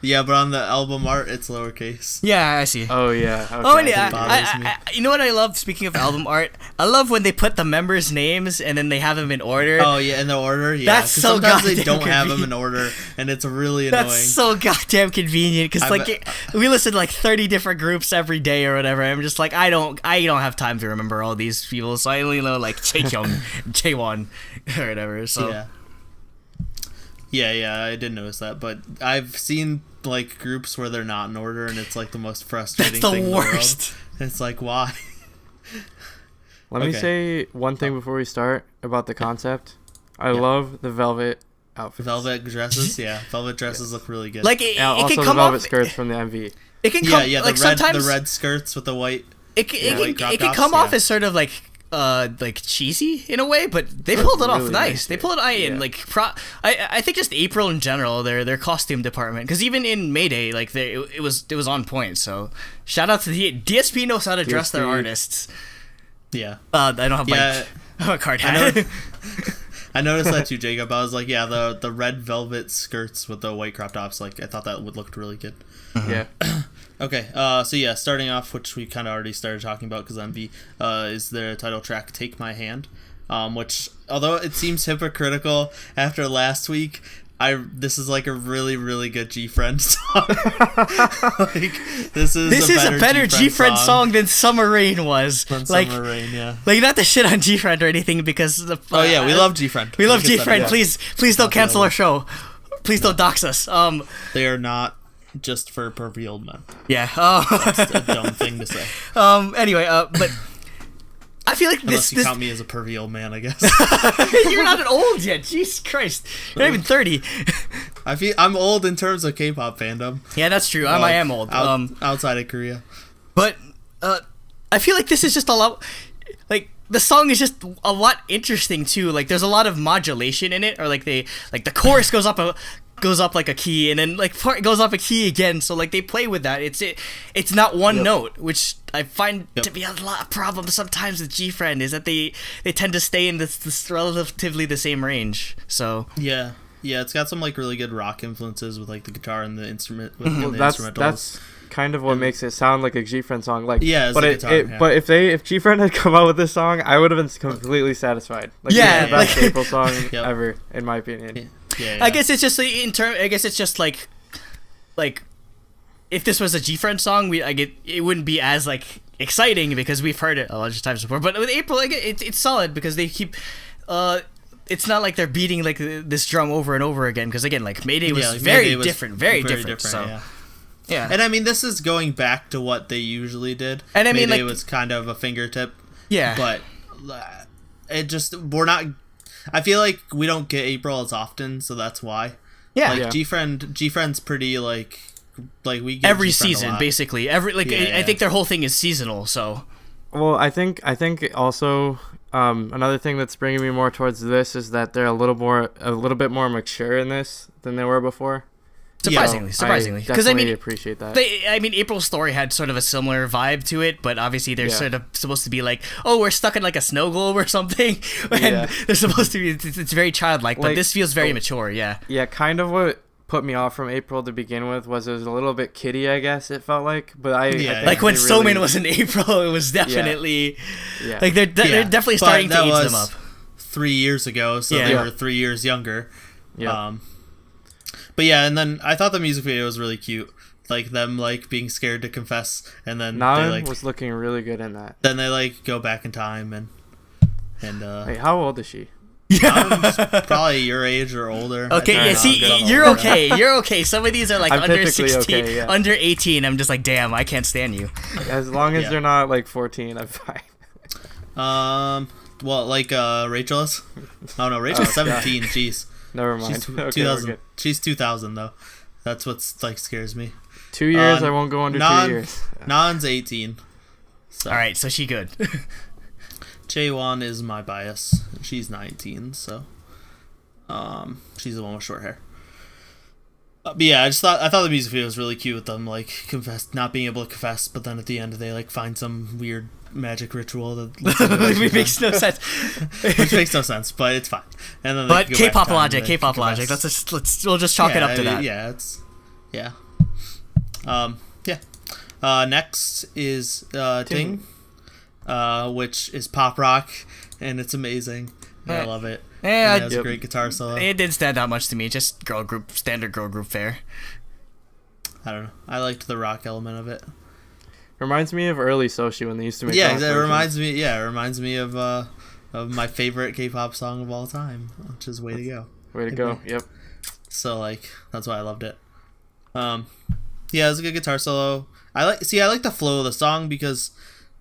Yeah, but on the album art, it's lowercase. Yeah, I see. Oh yeah. Okay. Oh, and yeah. You know what I love? Speaking of album art, I love when they put the members' names and then they have them in order. Oh yeah, in the order. Yeah, that's so sometimes goddamn they don't convenient. have them in order, and it's really annoying. That's so goddamn convenient, because like we listen to like 30 different groups every day or whatever. I'm just like I don't have time to remember all these people, so I only know like Chaehyun, Chaewon, or whatever. So yeah, I did notice that, but I've seen like groups where they're not in order, and it's like the most frustrating thing in the world. It's like, why? Let me say one thing before we start about the concept. I love the velvet outfits. Velvet dresses, yeah. Velvet dresses look really good. Like it also can the come velvet off, skirts from the MV. It can come like the red skirts with the white. It can come off as sort of like cheesy in a way, but they pulled it off really nice. They pulled it in like I think just April in general, their costume department, because even in Mayday, like it was on point. So shout out to the DSP knows how to dress their artists. Yeah. I don't have my card. I noticed that too, Jacob. I was like, yeah, the red velvet skirts with the white crop tops. Like I thought that would look really good. Yeah. Okay, so yeah, starting off, which we kind of already started talking about because MV is their title track, Take My Hand, which, although it seems hypocritical after last week, this is like a really, really good G-Friend song. Like, this is a better G-Friend song than Summer Rain was. Like, Summer Rain, yeah. Like, not to shit on G-Friend or anything, because the, oh yeah, we love G-Friend. We love G-Friend. Please don't cancel our show. Please don't dox us. They are not just for pervy old men. Yeah. That's a dumb thing to say. Anyway, but I feel like Unless you count me as a pervy old man, I guess. You're not old yet. Jesus Christ. You're not even 30. I'm old in terms of K-pop fandom. Yeah, that's true. I am old. Outside of Korea. But I feel like this is just a lot. Like, the song is just a lot interesting too. Like, there's a lot of modulation in it, or like the chorus goes up like a key, and then like part goes up a key again. So like they play with that. It's not one note, which I find to be a lot of problems sometimes with G-Friend, is that they tend to stay in this relatively the same range. So yeah, it's got some like really good rock influences with like the guitar and the instrument. And the instrumentals. That's kind of what makes it sound like a G-Friend song. Like, yeah, but if G-Friend had come out with this song, I would have been completely satisfied. Like, yeah, the best April song ever, in my opinion. Yeah. I guess it's just like I guess it's just like if this was a G-Friend song, it wouldn't be as like exciting because we've heard it a lot of times before. But with April, like it's solid because they keep. It's not like they're beating like this drum over and over again, because again, like Mayday was very different. So. Yeah, and I mean, this is going back to what they usually did. And I mean, Mayday like, was kind of a fingertip. Yeah, but we're not. I feel like we don't get April as often, so that's why. Yeah, like G-Friend's pretty like we get every G-Friend season basically. I think their whole thing is seasonal. So. Well, I think also another thing that's bringing me more towards this is that they're a little bit more mature in this than they were before. Surprisingly, because I mean, appreciate that. April's story had sort of a similar vibe to it, but obviously they're sort of supposed to be like, oh, we're stuck in like a snow globe or something, and they're supposed to be. It's very childlike, but this feels very mature. Yeah. Yeah, kind of what put me off from April to begin with was it was a little bit kiddie, I guess it felt like. But I like when Snowman was in April, it was definitely like they're definitely starting to age them up. 3 years ago, so they were 3 years younger. Yeah. But yeah, and then I thought the music video was really cute, like them like being scared to confess, and then Nan was looking really good in that. Then they like go back in time and wait, how old is she? Nan's probably your age or older. Okay, you're okay. You're okay. Some of these are like under 16, under 18. I'm just like, damn, I can't stand you. As long as they're not like 14, I'm fine. Well, like Rachel is. Oh no, Rachel's 17. Jeez. Never mind. She's 2000. She's 2000 though. That's what's like scares me. 2 years. I won't go under 2 years. Nan's 18. So. All right, so she good. Jaewon is my bias. She's 19, so she's the one with short hair. But yeah, I thought the music video was really cute with them like not being able to confess, but then at the end they like find some weird magic ritual that makes no sense. Which makes no sense, but it's fine. And then but K-pop logic. We'll just chalk it up to that. Next is Ting, which is pop rock, and it's amazing. I love it. Yeah, it has a great guitar solo. It didn't stand out much to me. Just standard girl group fare. I don't know. I liked the rock element of it. Reminds me of early Soshi when they used to make. Yeah, it reminds me. Yeah, it reminds me of my favorite K-pop song of all time, which is "Way to Go." Way to go. Yep. So like that's why I loved it. Yeah, it was a good guitar solo. I like the flow of the song because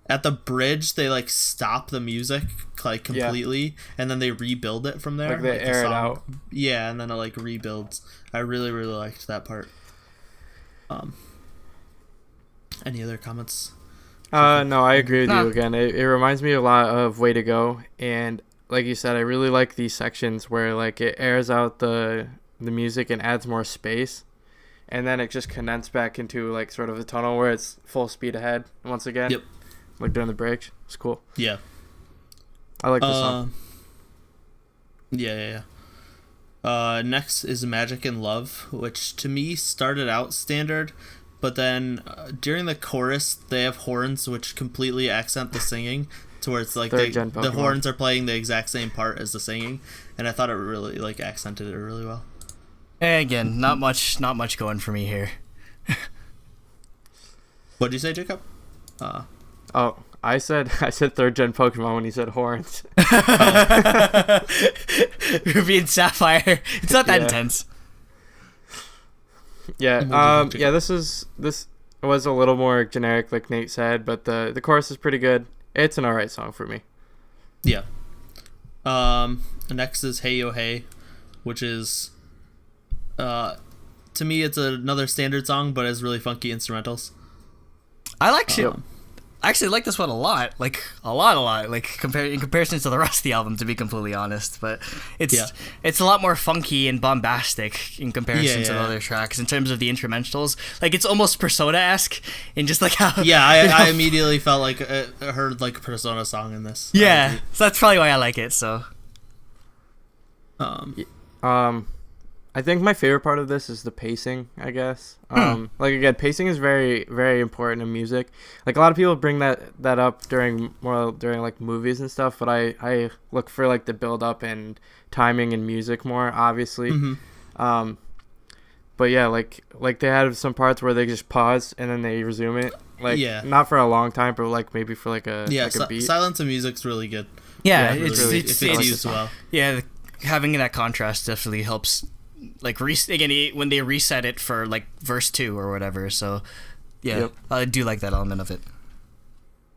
at the bridge they like stop the music like completely and then they rebuild it from there. Like they air it out. Yeah, and then it like rebuilds. I really liked that part. Any other comments? No, I agree with you again. It reminds me a lot of Way to Go, and like you said, I really like these sections where like it airs out the music and adds more space, and then it just condensed back into like sort of a tunnel where it's full speed ahead once again. Yep. Like during the break. It's cool. Yeah. I like this song. Yeah. Next is Magic and Love, which to me started out standard, but then during the chorus they have horns which completely accent the singing to where it's like the horns are playing the exact same part as the singing, and I thought it really like accented it really well. And again, not much going for me here. What'd you say, Jacob? Oh, I said third gen Pokemon when he said horns. Ruby and Sapphire. It's not that intense. Yeah. Yeah. This was a little more generic, like Nate said, but the chorus is pretty good. It's an alright song for me. Yeah. Next is Hey Yo Hey, which is, to me, it's another standard song, but has really funky instrumentals. I actually like this one a lot. Like a lot. Like in comparison to the rest of the album, to be completely honest. But it's a lot more funky and bombastic in comparison to the other tracks in terms of the instrumentals. Like it's almost Persona-esque in just like how. Yeah, I immediately felt like I heard like a Persona song in this. Yeah, so that's probably why I like it. So. I think my favorite part of this is the pacing, I guess. Like again, pacing is very, very important in music. Like a lot of people bring that up during like movies and stuff, but I look for like the build up and timing in music more, obviously. Mm-hmm. But yeah, like they have some parts where they just pause and then they resume it. Like not for a long time, but like maybe for like a a beat. Silence in music's really good. Yeah, it's used well. Yeah, having that contrast definitely helps. Like when they reset it for like verse 2 or whatever, so I do like that element of it.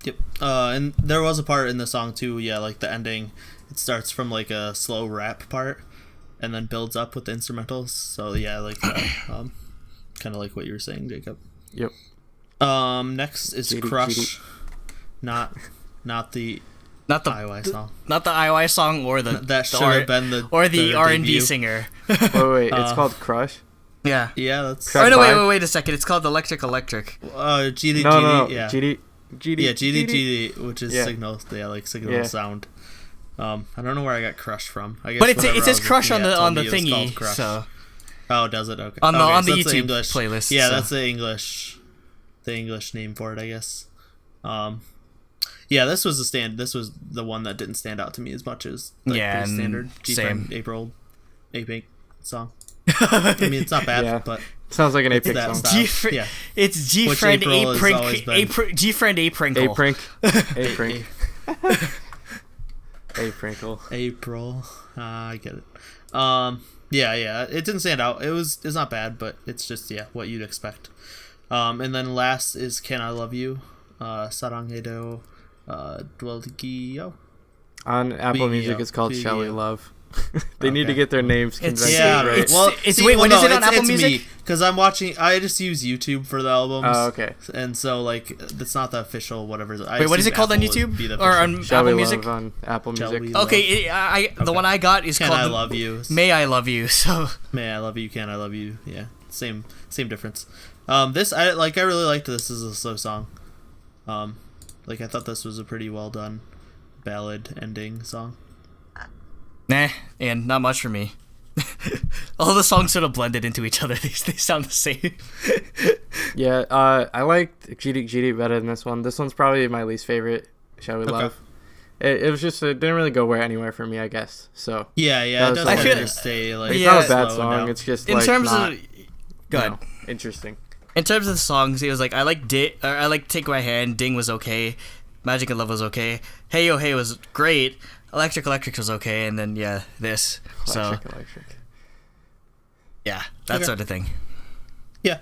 Yep. And there was a part in the song too, like the ending, it starts from like a slow rap part and then builds up with the instrumentals, so I like that. Kind of like what you were saying, Jacob. Yep. Next is Crush. Not the IOI song. Not the IOI song or the that should have been the R&B debut. singer. Wait, it's called Crush? Yeah. Yeah, that's... Oh, no, wait a second. It's called Electric. GD, no. yeah. GD. Yeah, GD, which is Signal. Yeah, like Signal sound. I don't know where I got Crush from. I guess but it says Crush on the thingy, so... Oh, does it? Okay. On the so YouTube playlist. Yeah, so. that's the English name for it, I guess. Yeah, this was the one that didn't stand out to me as much as the standard G-Friend April A-Pink song. I mean, it's not bad, but sounds like an A-Pink song. It's G-Friend G-Friend A-Prinkle. A-Prink. A-Prinkle. April. I get it. Yeah, it didn't stand out. It's not bad, but it's just what you'd expect. And then last is Can I Love You? Sarangedo Dwelgiyo. On Apple Music, it's called Shall We Love. They need to get their names conventionally right. Well, when is it on Apple Music? Because I just use YouTube for the albums. Oh, okay. And so, like, it's not the official whatever. Wait, what is it called on YouTube? Or on Apple Music? On Apple Music. Okay, the one I got is called Can I Love You? May I Love You, so... May I Love You, Can I Love You? Yeah, same difference. This, I really liked this as a slow song. Like, I thought this was a pretty well done ballad ending song. Nah, and not much for me. All the songs sort of blended into each other. They sound the same. Yeah, I liked GD better than this one. This one's probably my least favorite, Shall We Love. It was just, it didn't really go anywhere for me, I guess. So yeah, it doesn't stay like... It's not a bad song, down. It's just in like terms not, of... Good. Interesting. In terms of the songs, it was like, I like Take My Hand, Ding was okay, Magic and Love was okay, Hey Yo Hey was great, Electric was okay, and then this. Electric. Yeah, that sort of thing. Yeah.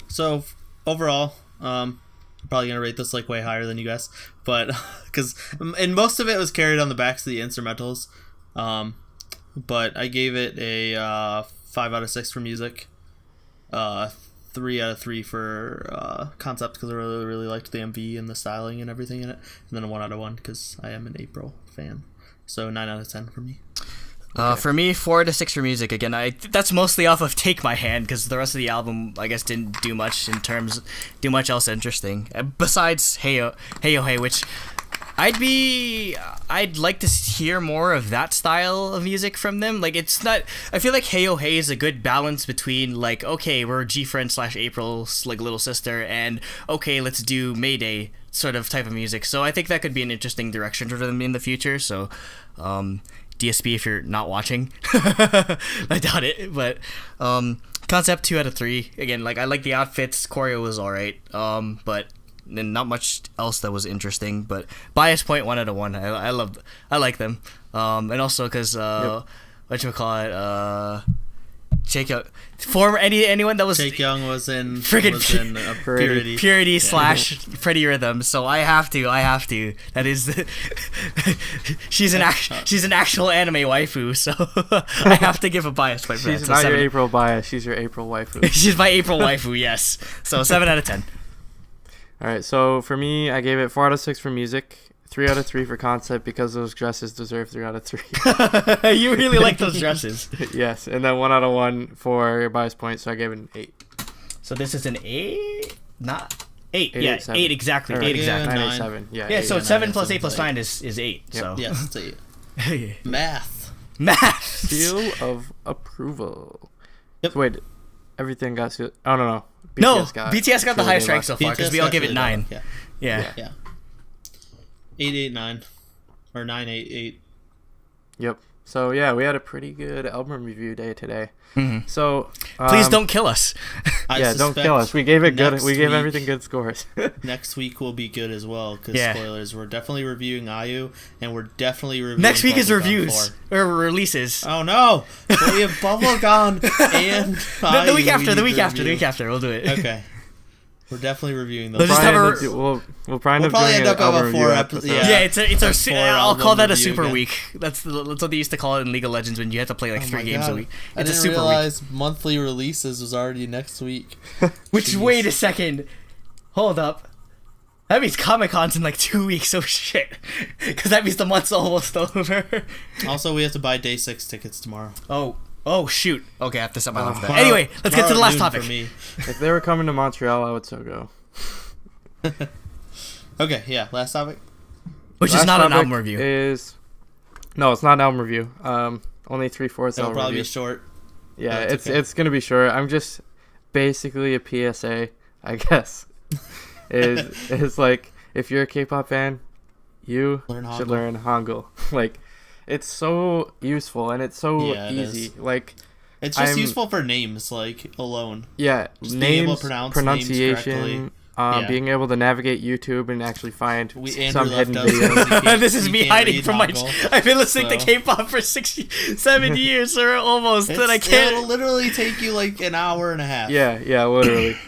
So overall, I'm probably gonna rate this like way higher than you guys, but because and most of it was carried on the backs of the instrumentals, but I gave it a 5 out of 6 for music, 3 out of 3 for concept because I really liked the MV and the styling and everything in it, and then a 1 out of 1 because I am an April fan. So 9 out of 10 for me. For me, 4 to 6 for music. Again, that's mostly off of Take My Hand because the rest of the album, I guess, didn't do much else interesting besides Hey Yo Hey, which I'd like to hear more of that style of music from them. Like, it's not... I feel like Hey Yo Hey is a good balance between, like, okay, we're G-Friend / April's, like, little sister, and, okay, let's do Mayday sort of type of music. So I think that could be an interesting direction for them in the future. So, DSP if you're not watching. I doubt it, but concept 2 out of 3. Again, like I like the outfits, choreo was alright, but then not much else that was interesting. But bias point 1 out of 1. I like them, and also because whatchamacallit, Jakeyoung, anyone that was Jakeyoung was in Purity slash Pretty Rhythm, so I have to. That is, she's an actual anime waifu, so I have to give a bias point for that. She's So not 7. your April bias. She's your April waifu. She's my April waifu, yes. So 7 out of 10. All right, so for me, I gave it 4 out of 6 for music, 3 out of 3 for concept because those dresses deserve 3 out of 3. You really like those dresses. Yes, and then 1 out of 1 for bias point, so I gave it an 8. So this is an 8? Not 8. 8, Yeah, 7. 8 exactly. Or 8 exactly. 9, 9. 7. Yeah, Yeah, 8. so 7 plus 8 plus 9 is 8. Yep. So Yes, it's 8. Math. math. Seal of approval. Yep. So wait, everything got sealed. Oh, no. BTS got the sealed highest Daebak. rank so far because BTS we all got give it really 9. low. Yeah. Yeah. 889 or 988. Yep. So yeah, we had a pretty good album review day today. Mhm. So Please don't kill us. yeah, don't kill us. We gave it good. next We gave week- everything good scores. Next week will be good as well because Yeah. spoilers. We're definitely reviewing IU and we're definitely reviewing. Next week is Bubblegum reviews 4. or releases. Oh no! Well, we have Bubblegum and The week IU after. we The need week to after. The review. week after. We'll do it. Okay. We're definitely reviewing Let's those. just have Probably a- end up we'll probably We'll probably end end up up doing with an a album 4 review episode. episode. Yeah, it's our. Four I'll call album that a review super again. week. That's what they used to call it in League of Legends when you had to play like 3 my games a God. week. I It's a didn't super week. realize monthly releases was already next week. Which Jeez. wait a second, hold up. That means Comic Con's in like 2 weeks. Oh shit, because that means the month's almost over. Also, we have to buy day 6 tickets tomorrow. Oh shoot. Okay, I have to set my alarm for that. Tomorrow- Anyway, let's get to the tomorrow last noon topic. For me. If they were coming to Montreal, I would so go. Okay, yeah. Last topic. Which is Last not an topic album review. No, it's not an album review. Only 3/4 It'll album probably review. be short. Yeah, That's it's okay. it's gonna be short. I'm just basically a PSA, I guess. is like if you're a K-pop fan, you Learn should Hangul. learn Hangul. Like, it's so useful and it's so Yeah, it easy. is. Like, It's just I'm- useful for names, like alone. yeah, Just being able to pronounce names pronunciation, correctly. Yeah. being able to navigate YouTube and actually find Andrew some left hidden us videos. because he can't- This is he me can't hiding read from my. Hangul. I've been listening to So- K-pop for 67 years or almost, and I It'll can't. literally take you like an hour and a half. Yeah, literally.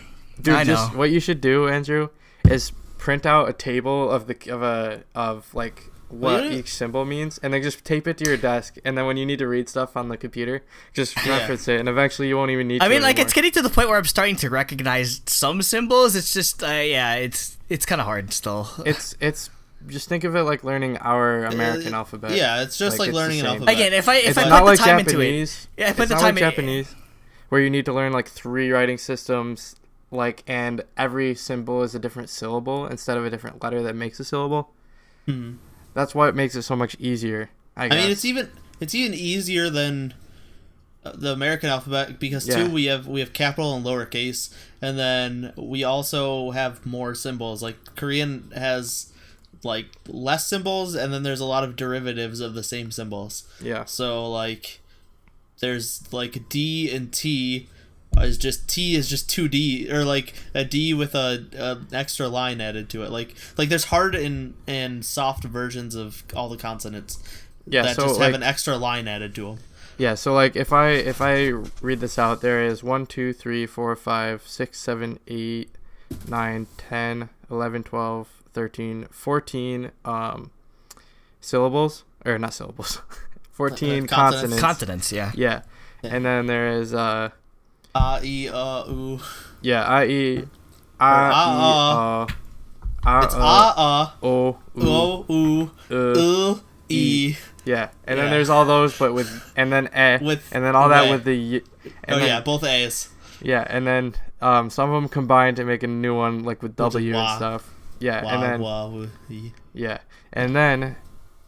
Dude, I know. just what you should do, Andrew, is print out a table of like what Really? each symbol means, and then just tape it to your desk. And then when you need to read stuff on the computer, just Yeah. reference it, and eventually you won't even need. I to mean, like anymore. it's getting to the point where I'm starting to recognize some symbols. It's just, yeah, it's kind of hard still. It's just think of it like learning our American alphabet. Yeah, it's just like it's the learning an same. alphabet. Again, if I It's put not the like time into it, Japanese. yeah, I put It's the not time like in. Japanese, where you need to learn like 3 writing systems, like, and every symbol is a different syllable instead of a different letter that makes a syllable. Mhm. That's why it makes it so much easier. I guess. I mean, it's even easier than the American alphabet because Yeah. too we have capital and lowercase, and then we also have more symbols. Like Korean has like less symbols, and then there's a lot of derivatives of the same symbols. Yeah. So like there's like D and T is just 2D, or like a D with a extra line added to it. Like there's hard and soft versions of all the consonants Yeah. that So just like, have an extra line added to them. yeah. So like if I read this out, there is 1, 2, 3, 4, 5, 6, 7, 8, 9, 10, 11, 12, 13, 14 syllables, or not syllables. 14 Consonants. consonants. Consonants, yeah. Yeah. And then there is E, U. yeah, I E It's O O, U, E. Yeah, and then Yeah. there's all those, but with and then With and then all that eh. with the and Oh then, yeah, both A's. yeah, and then some of them combine to make a new one like with W wah. and stuff. Yeah, Wah, and then wah, woo, e. yeah, and then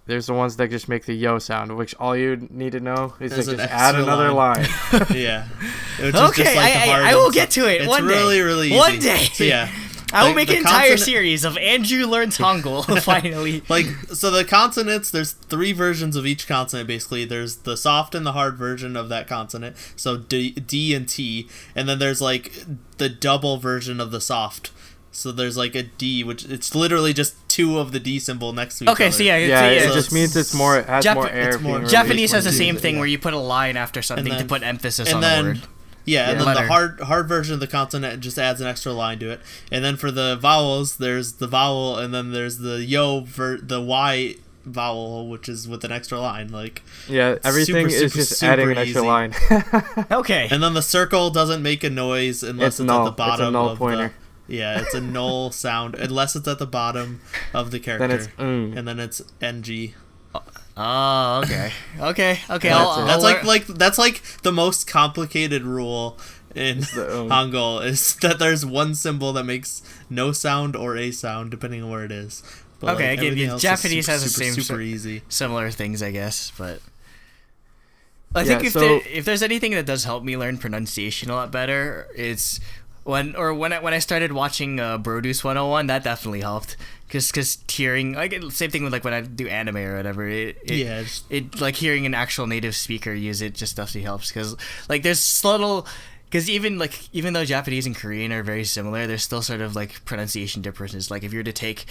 there's the ones that just make the yo sound, which all you need to know is There's to an just add extra another line. Yeah. Which is Okay, just like the hard I will ones. get to it It's one day. really, really easy. One day. So yeah. I will make the an entire consonant- series of Andrew learns Hangul finally. Like, so the consonants, there's 3 versions of each consonant, basically. There's the soft and the hard version of that consonant, so D and T, and then there's, like, the double version of the soft. So there's, like, a D, which it's literally just 2 of the D symbol next to each other. Okay, so yeah, It so just means it has more air. it's more- being Japanese released has the when you same use it, thing yeah. where you put a line after something And to then- put emphasis and on then- the word. Yeah, and then Letter. the hard version of the consonant just adds an extra line to it. And then for the vowels, there's the vowel, and then there's the the Y vowel, which is with an extra line. Like, Yeah, everything is just adding an extra easy. line. Okay. And then the circle doesn't make a noise unless it's null. at the bottom It's a null of pointer. Yeah, it's a null sound unless it's at the bottom of the character. Then it's and then it's NG. Oh, okay. Okay. That's like the most complicated rule in the, Hangul is that there's one symbol that makes no sound or a sound depending on where it is. But Okay, again, everything else Japanese has the super, same super easy. similar things, I guess, but I Yeah, think so- if there's anything that does help me learn pronunciation a lot better, it's when I started watching Produce 101, that definitely helped. Because hearing, like, same thing with, like, when I do anime or whatever, it like hearing an actual native speaker use it just definitely helps. Because, like, there's subtle, because even though Japanese and Korean are very similar, there's still sort of, like, pronunciation differences. Like, if you were to take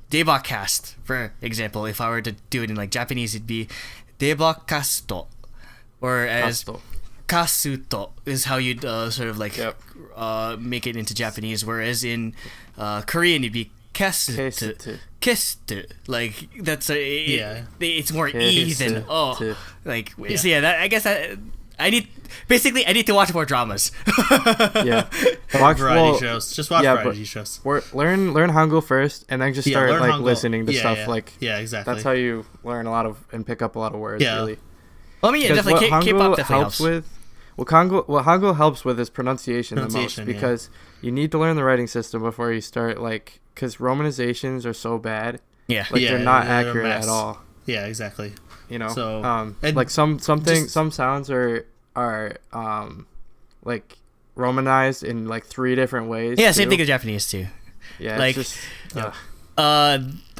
DaebakCast, for example, if I were to do it in, like, Japanese, it'd be DaebakCast, or as Kasuto is how you'd sort of, like, make it into Japanese, whereas in Korean it'd be Kesutu. Like, that's it's more E than O. Like, so yeah, that, I guess I need to watch more dramas. Watch variety shows. Just watch variety shows. Learn Hangul first, and then just start like Hangul. listening to stuff. Like, exactly. That's how you learn a lot of and pick up a lot of words. Yeah. Really. Well, I mean, definitely K-pop definitely helps. What Hangul helps with is pronunciation the most, because you need to learn the writing system before you start, like, because romanizations are so bad. Yeah. Like, they're not accurate at all. Yeah, exactly. You know, so like some sounds are like romanized in like 3 different ways. Yeah, same thing with Japanese too. Yeah, like, it's just, I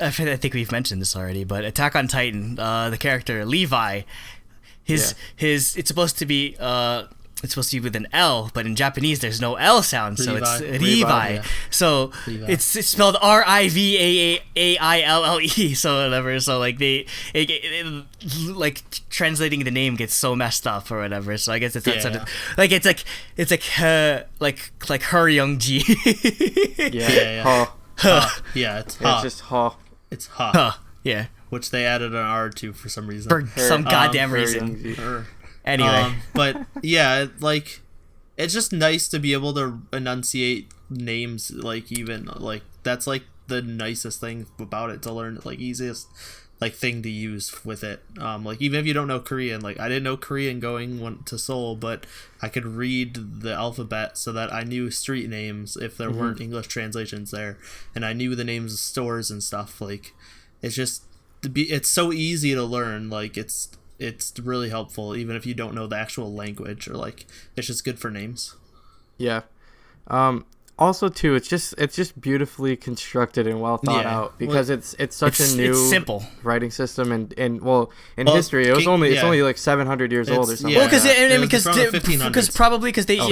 think we've mentioned this already, but Attack on Titan, the character Levi, his it's supposed to be with an L, but in Japanese there's no L sound, so it's Levi. Yeah. So it's spelled Rivaille, so whatever. So like like translating the name gets so messed up or whatever. So I guess it's that sort of like it's like Her Young-ji. It's just Ha. It's Ha. Yeah. Which they added an R to for some reason. For some goddamn reason. Anyway. But yeah, like, it's just nice to be able to enunciate names, like, even, like, that's, like, the nicest thing about it, to learn, like, easiest, like, thing to use with it. Like, even if you don't know Korean, like, I didn't know Korean going to Seoul, but I could read the alphabet so that I knew street names if there weren't English translations there, and I knew the names of stores and stuff. Like, it's just, it's so easy to learn, like, it's really helpful even if you don't know the actual language, or like, it's just good for names. Yeah. Also too, it's just beautifully constructed and well thought out, because it's such a new, it's simple writing system, and history it's only like 700 years old or something. Well, because they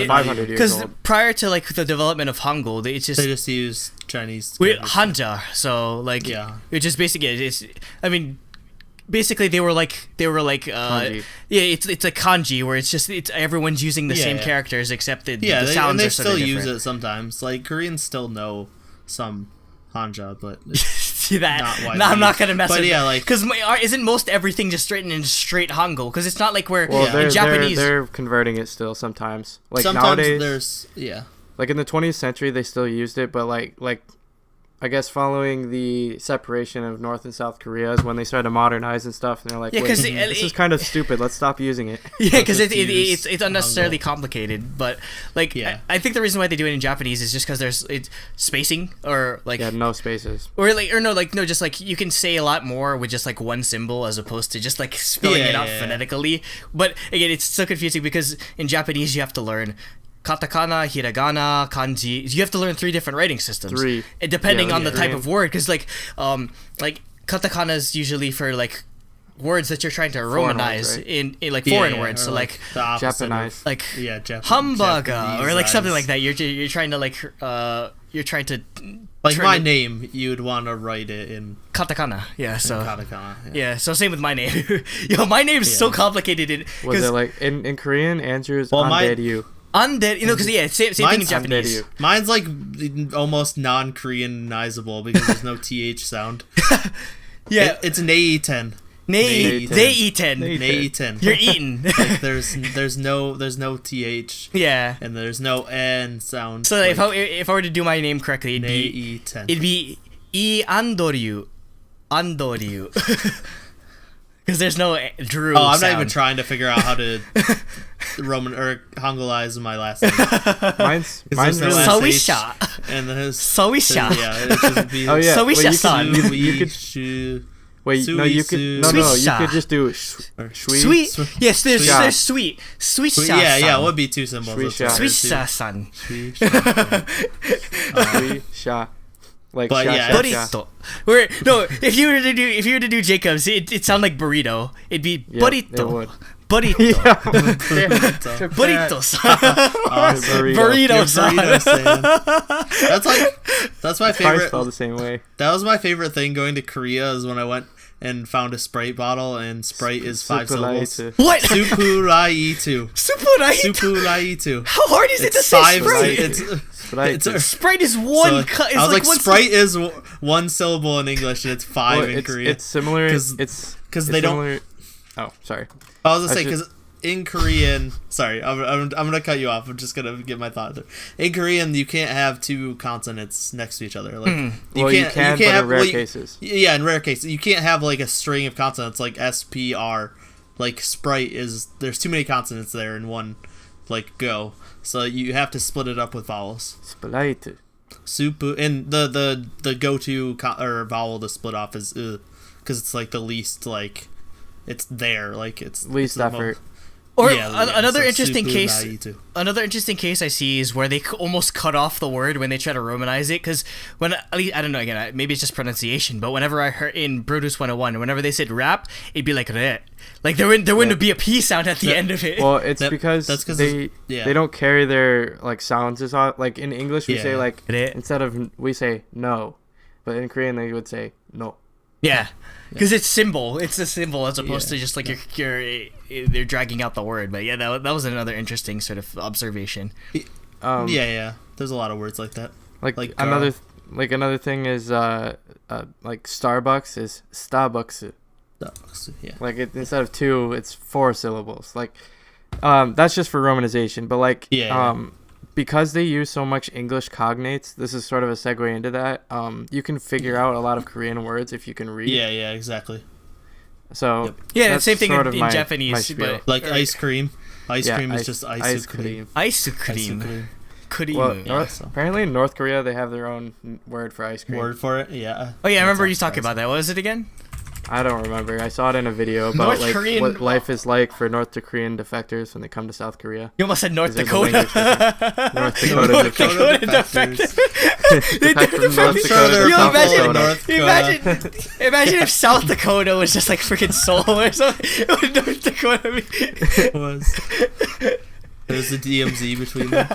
500 years old. Prior to like the development of Hangul, they just use Chinese Hanja. So like, which is basically basically they were like kanji. It's a kanji where it's everyone's using the same characters, except the sounds and they are sort of still use different. it sometimes. Like, Koreans still know some Hanja, but see that I'm not gonna mess with it. Like, because isn't most everything just written in straight Hangul? Because it's not like we're in Japanese. They're converting it still sometimes. Like, sometimes nowadays, like in the 20th century they still used it, but like I guess following the separation of North and South Korea is when they started to modernize and stuff, and they're like, this is kind of stupid. Let's stop using it. Yeah, because it's unnecessarily complicated. But like, I think the reason why they do it in Japanese is just because there's spacing, or like no spaces, just like you can say a lot more with just like one symbol as opposed to just like spelling it out phonetically. But again, it's so confusing because in Japanese you have to learn katakana, hiragana, kanji. You have to learn 3 different writing systems. 3. Depending on the type Korean. of word, because like katakana is usually for like words that you're trying to Foreign romanize words, right? in like foreign words. or So like the opposite of- Japanese. like hamburger Japanese or like something eyes. like that. You're trying to like you're trying to Like turn my it- name, you would want to write it in katakana. Yeah. So katakana. yeah. So same with my name. Yo, my name's so Yeah. complicated. Was Because it like in Korean? Answer is Well, Andaeryu. undead. You know, because yeah, same thing in Mine's Japanese. Andaeryu. Mine's like almost non-Koreanizable because there's no th sound. Yeah. It's Neiten. They eaten. Neiten. You're eaten. Like there's no th Yeah. and there's no n sound. So if I were to do my name correctly, Neiten. it'd be Andoryu. Because there's no Drew. Oh, I'm sound. not even trying to figure out how to Roman or Hangulize my last name. Mine's there's no really. S. Sawisha. And there's Sawisha. yeah, it should be Oh yeah. So we well, you son. could, you could wait. No, you could. No, you Suisha. could just do sweet. Sweet. Sweet. Yes, there's Sweet. sweet. Sweet. Yeah, it would be 2 symbols. Sweet That's shot. what it is, Sweet too. son. Sweet sha. Like But sha, yeah, sha, it's- sha. Burrito. Where no, if you were to do Jacob's, it'd sound like burrito. It'd be Yep, burrito. it would. Burrito. Yeah. Burrito. son. Awesome. Burrito. Your son. burrito stand. That's my Cars favorite. spelled the same way. That was my favorite thing going to Korea is when I went and found a Sprite bottle and Sprite is 5 syllables. Supulite. What? Supuraitu. Supuraitu. Supuraitu. How hard is it to It's say 5. Sprite? It's a, Sprite is so one cut. I was like, one Sprite is 1 syllable in English and it's 5 Well, in Korean. it's similar. 'Cause- It's 'cause it's they don't- similar- Oh, sorry. I was gonna I say should- because in Korean, sorry, I'm gonna cut you off. I'm just gonna get my thought. In Korean, you can't have 2 consonants next to each other. Like Well, you can, but in rare cases. Yeah, in rare cases, you can't have like a string of consonants like SPR. Like Sprite is there's too many consonants there in one like go. So you have to split it up with vowels. Spelite. Supu and the go-to or vowel to split off is because it's like the least like it's there like it's Least the effort. Or Yeah, another so interesting Supu case. Naitu. Another interesting case I see is where they almost cut off the word when they try to romanize it. Because when at least, I don't know, again, maybe it's just pronunciation, but whenever I heard in Brutus 101, whenever they said rap, it'd be like re. Like there wouldn't be a P sound at the end of it. Well, it's That- because that's 'cause they yeah. they don't carry their like sounds as hard. Like in English, we Yeah. say like Re. instead of we say no, but in Korean they would say no. Yeah, because it's symbol. It's a symbol as opposed Yeah. to just like they're dragging out the word. But yeah, that was another interesting sort of observation. Yeah. There's a lot of words like that. Like, Like, another thing is like Starbucks is Starbucks. Yeah. Like instead of 2, it's 4 syllables. Like that's just for romanization. But like Yeah. because they use so much English cognates, this is sort of a segue into that. You can figure out a lot of Korean words if you can read. Yeah, exactly. So Yep. Yeah, the that's same thing sort in of my Japanese. spiel. But, Like or- ice cream. Ice Yeah, cream is just ice cream. ice Ice cream. cream. Kurimu. Well, Yeah, so- apparently in North Korea they have their own word for ice cream. Word for it, yeah. Oh yeah, I remember you That's talking about that. What was it again? I don't remember. I saw it in a video about North like Korean- what life is like for North Korean defectors when they come to South Korea. You almost said North There's a language Dakota. North Dakota North defectors. Dakota defectors. They Defect from defect- North I'm sure Dakota there to are Yo, South people imagine- in Dakota. North Dakota. Imagine if South Dakota was just like freaking Seoul or something. What would North Dakota be? was. There's a DMZ between them.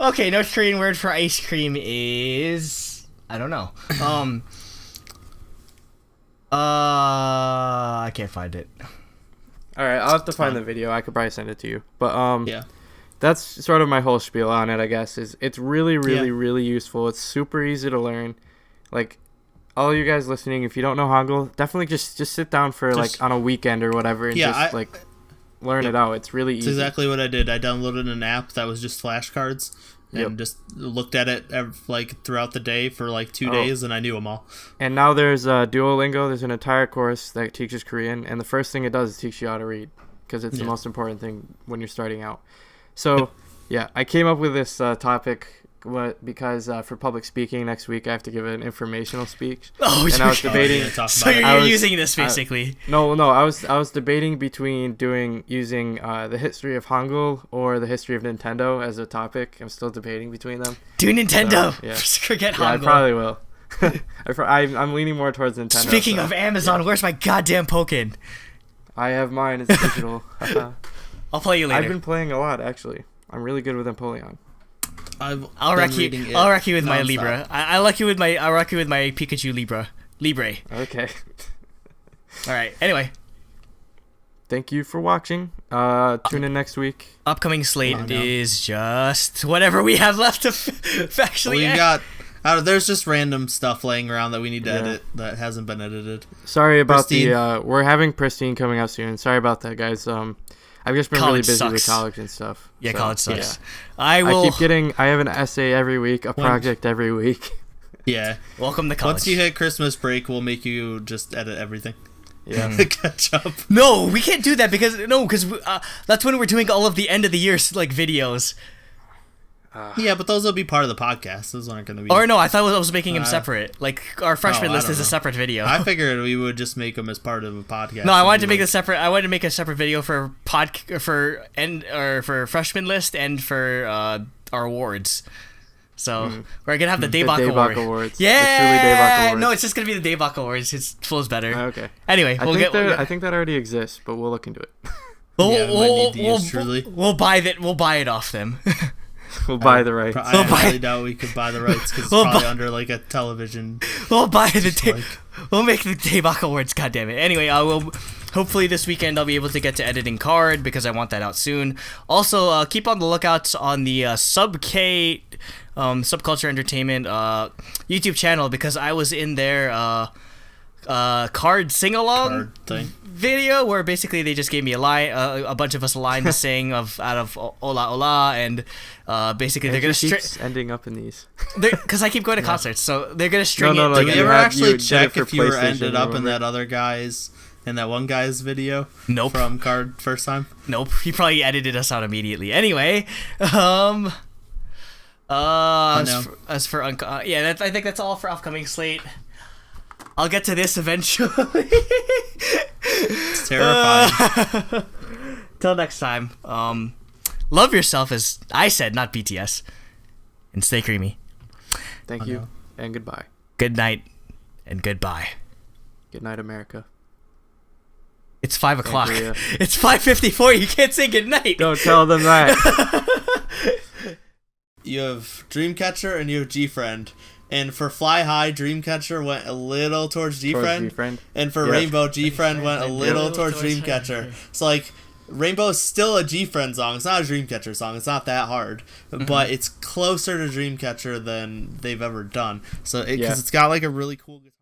Okay, North Korean word for ice cream is I don't know. I can't find it. All right, I'll have to find the video. I could probably send it to you. But Yeah. that's sort of my whole spiel on it. I guess is it's really, really, Yeah. really useful. It's super easy to learn. Like all you guys listening, if you don't know Hangul, definitely just sit down for Just- like on a weekend or whatever and Yeah, just like learn Yep. it out. It's really It's easy. exactly what I did. I downloaded an app that was just flashcards and Yep. just looked at it like throughout the day for like 2 Oh. days, and I knew them all. And now there's Duolingo. There's an entire course that teaches Korean, and the first thing it does is teach you how to read because it's the Yeah. most important thing when you're starting out. So, yeah, I came up with this topic because for public speaking next week I have to give an informational speech. Oh, and I was debating. So you're using this basically. No, I was debating between using the history of Hangul or the history of Nintendo as a topic. I'm still debating between them. Do Nintendo. So, yeah. Forget Hangul. Yeah, I probably will. I'm leaning more towards Nintendo. Speaking of Amazon, where's my goddamn Pokken? I have mine. It's digital. I'll play you later. I've been playing a lot actually. I'm really good with Napoleon. I'll wreck you with my Libra. I'll wreck you with my Pikachu Libre. Okay. All right. Anyway, thank you for watching. Tune in next week. Upcoming slate is just whatever we have left to actually. We got. There's just random stuff laying around that we need to edit that hasn't been edited. Sorry about Pristine. we're having Pristine coming out soon. Sorry about that, guys. I've just been really busy with college and stuff. Yeah, so, college sucks. Yeah. I have an essay every week, a project every week. Yeah. Welcome to college. Once you hit Christmas break, we'll make you just edit everything. Yeah. Catch up. No, we can't do that because that's when we're doing all of the end of the year like videos. Yeah, but those will be part of the podcast. Those aren't going to be. Or no, I thought I was making them separate. Like our freshman list is a know. separate video. I figured we would just make them as part of a podcast. No, I wanted to make a separate video for for freshman list and for our awards. So we're gonna have the Daebak Awards. Yeah, the truly Daebak Awards. No, it's just gonna be the Daebak Awards. It flows better. Okay. Anyway, I think that already exists, but we'll look into it. We'll buy that. We'll buy it off them. We'll buy the rights. I highly doubt we could buy the rights because it's probably under like a television. We'll buy we'll make the Daebak Awards. God damn it. Anyway, I will. Hopefully this weekend I'll be able to get to editing card because I want that out soon. Also, keep on the lookout on the Subculture Entertainment YouTube channel because I was in their card sing along video where basically they just gave me a line, a bunch of us a line to sing out of Ola Ola, and basically they're gonna ending up in these because I keep going to concerts, so they're gonna string it. Did you ever actually you check if you ended up in that other guy's? In that one guy's video? Nope. From Card first time? Nope. He probably edited us out immediately. Anyway, I think that's all for upcoming slate. I'll get to this eventually. It's terrifying. Till next time. Love yourself, as I said, not BTS. And stay creamy. Thank you, and goodbye. Good night, and goodbye. Good night, America. It's 5 o'clock. It's 5:54. You can't say goodnight. Don't tell them that. You have Dreamcatcher and you have G-Friend. And for Fly High, Dreamcatcher went a little towards G-Friend. And for Rainbow, G-Friend went a little towards Dreamcatcher. So, like, Rainbow is still a G-Friend song. It's not a Dreamcatcher song. It's not that hard. But it's closer to Dreamcatcher than they've ever done. So, because it's got, like, a really cool guitar.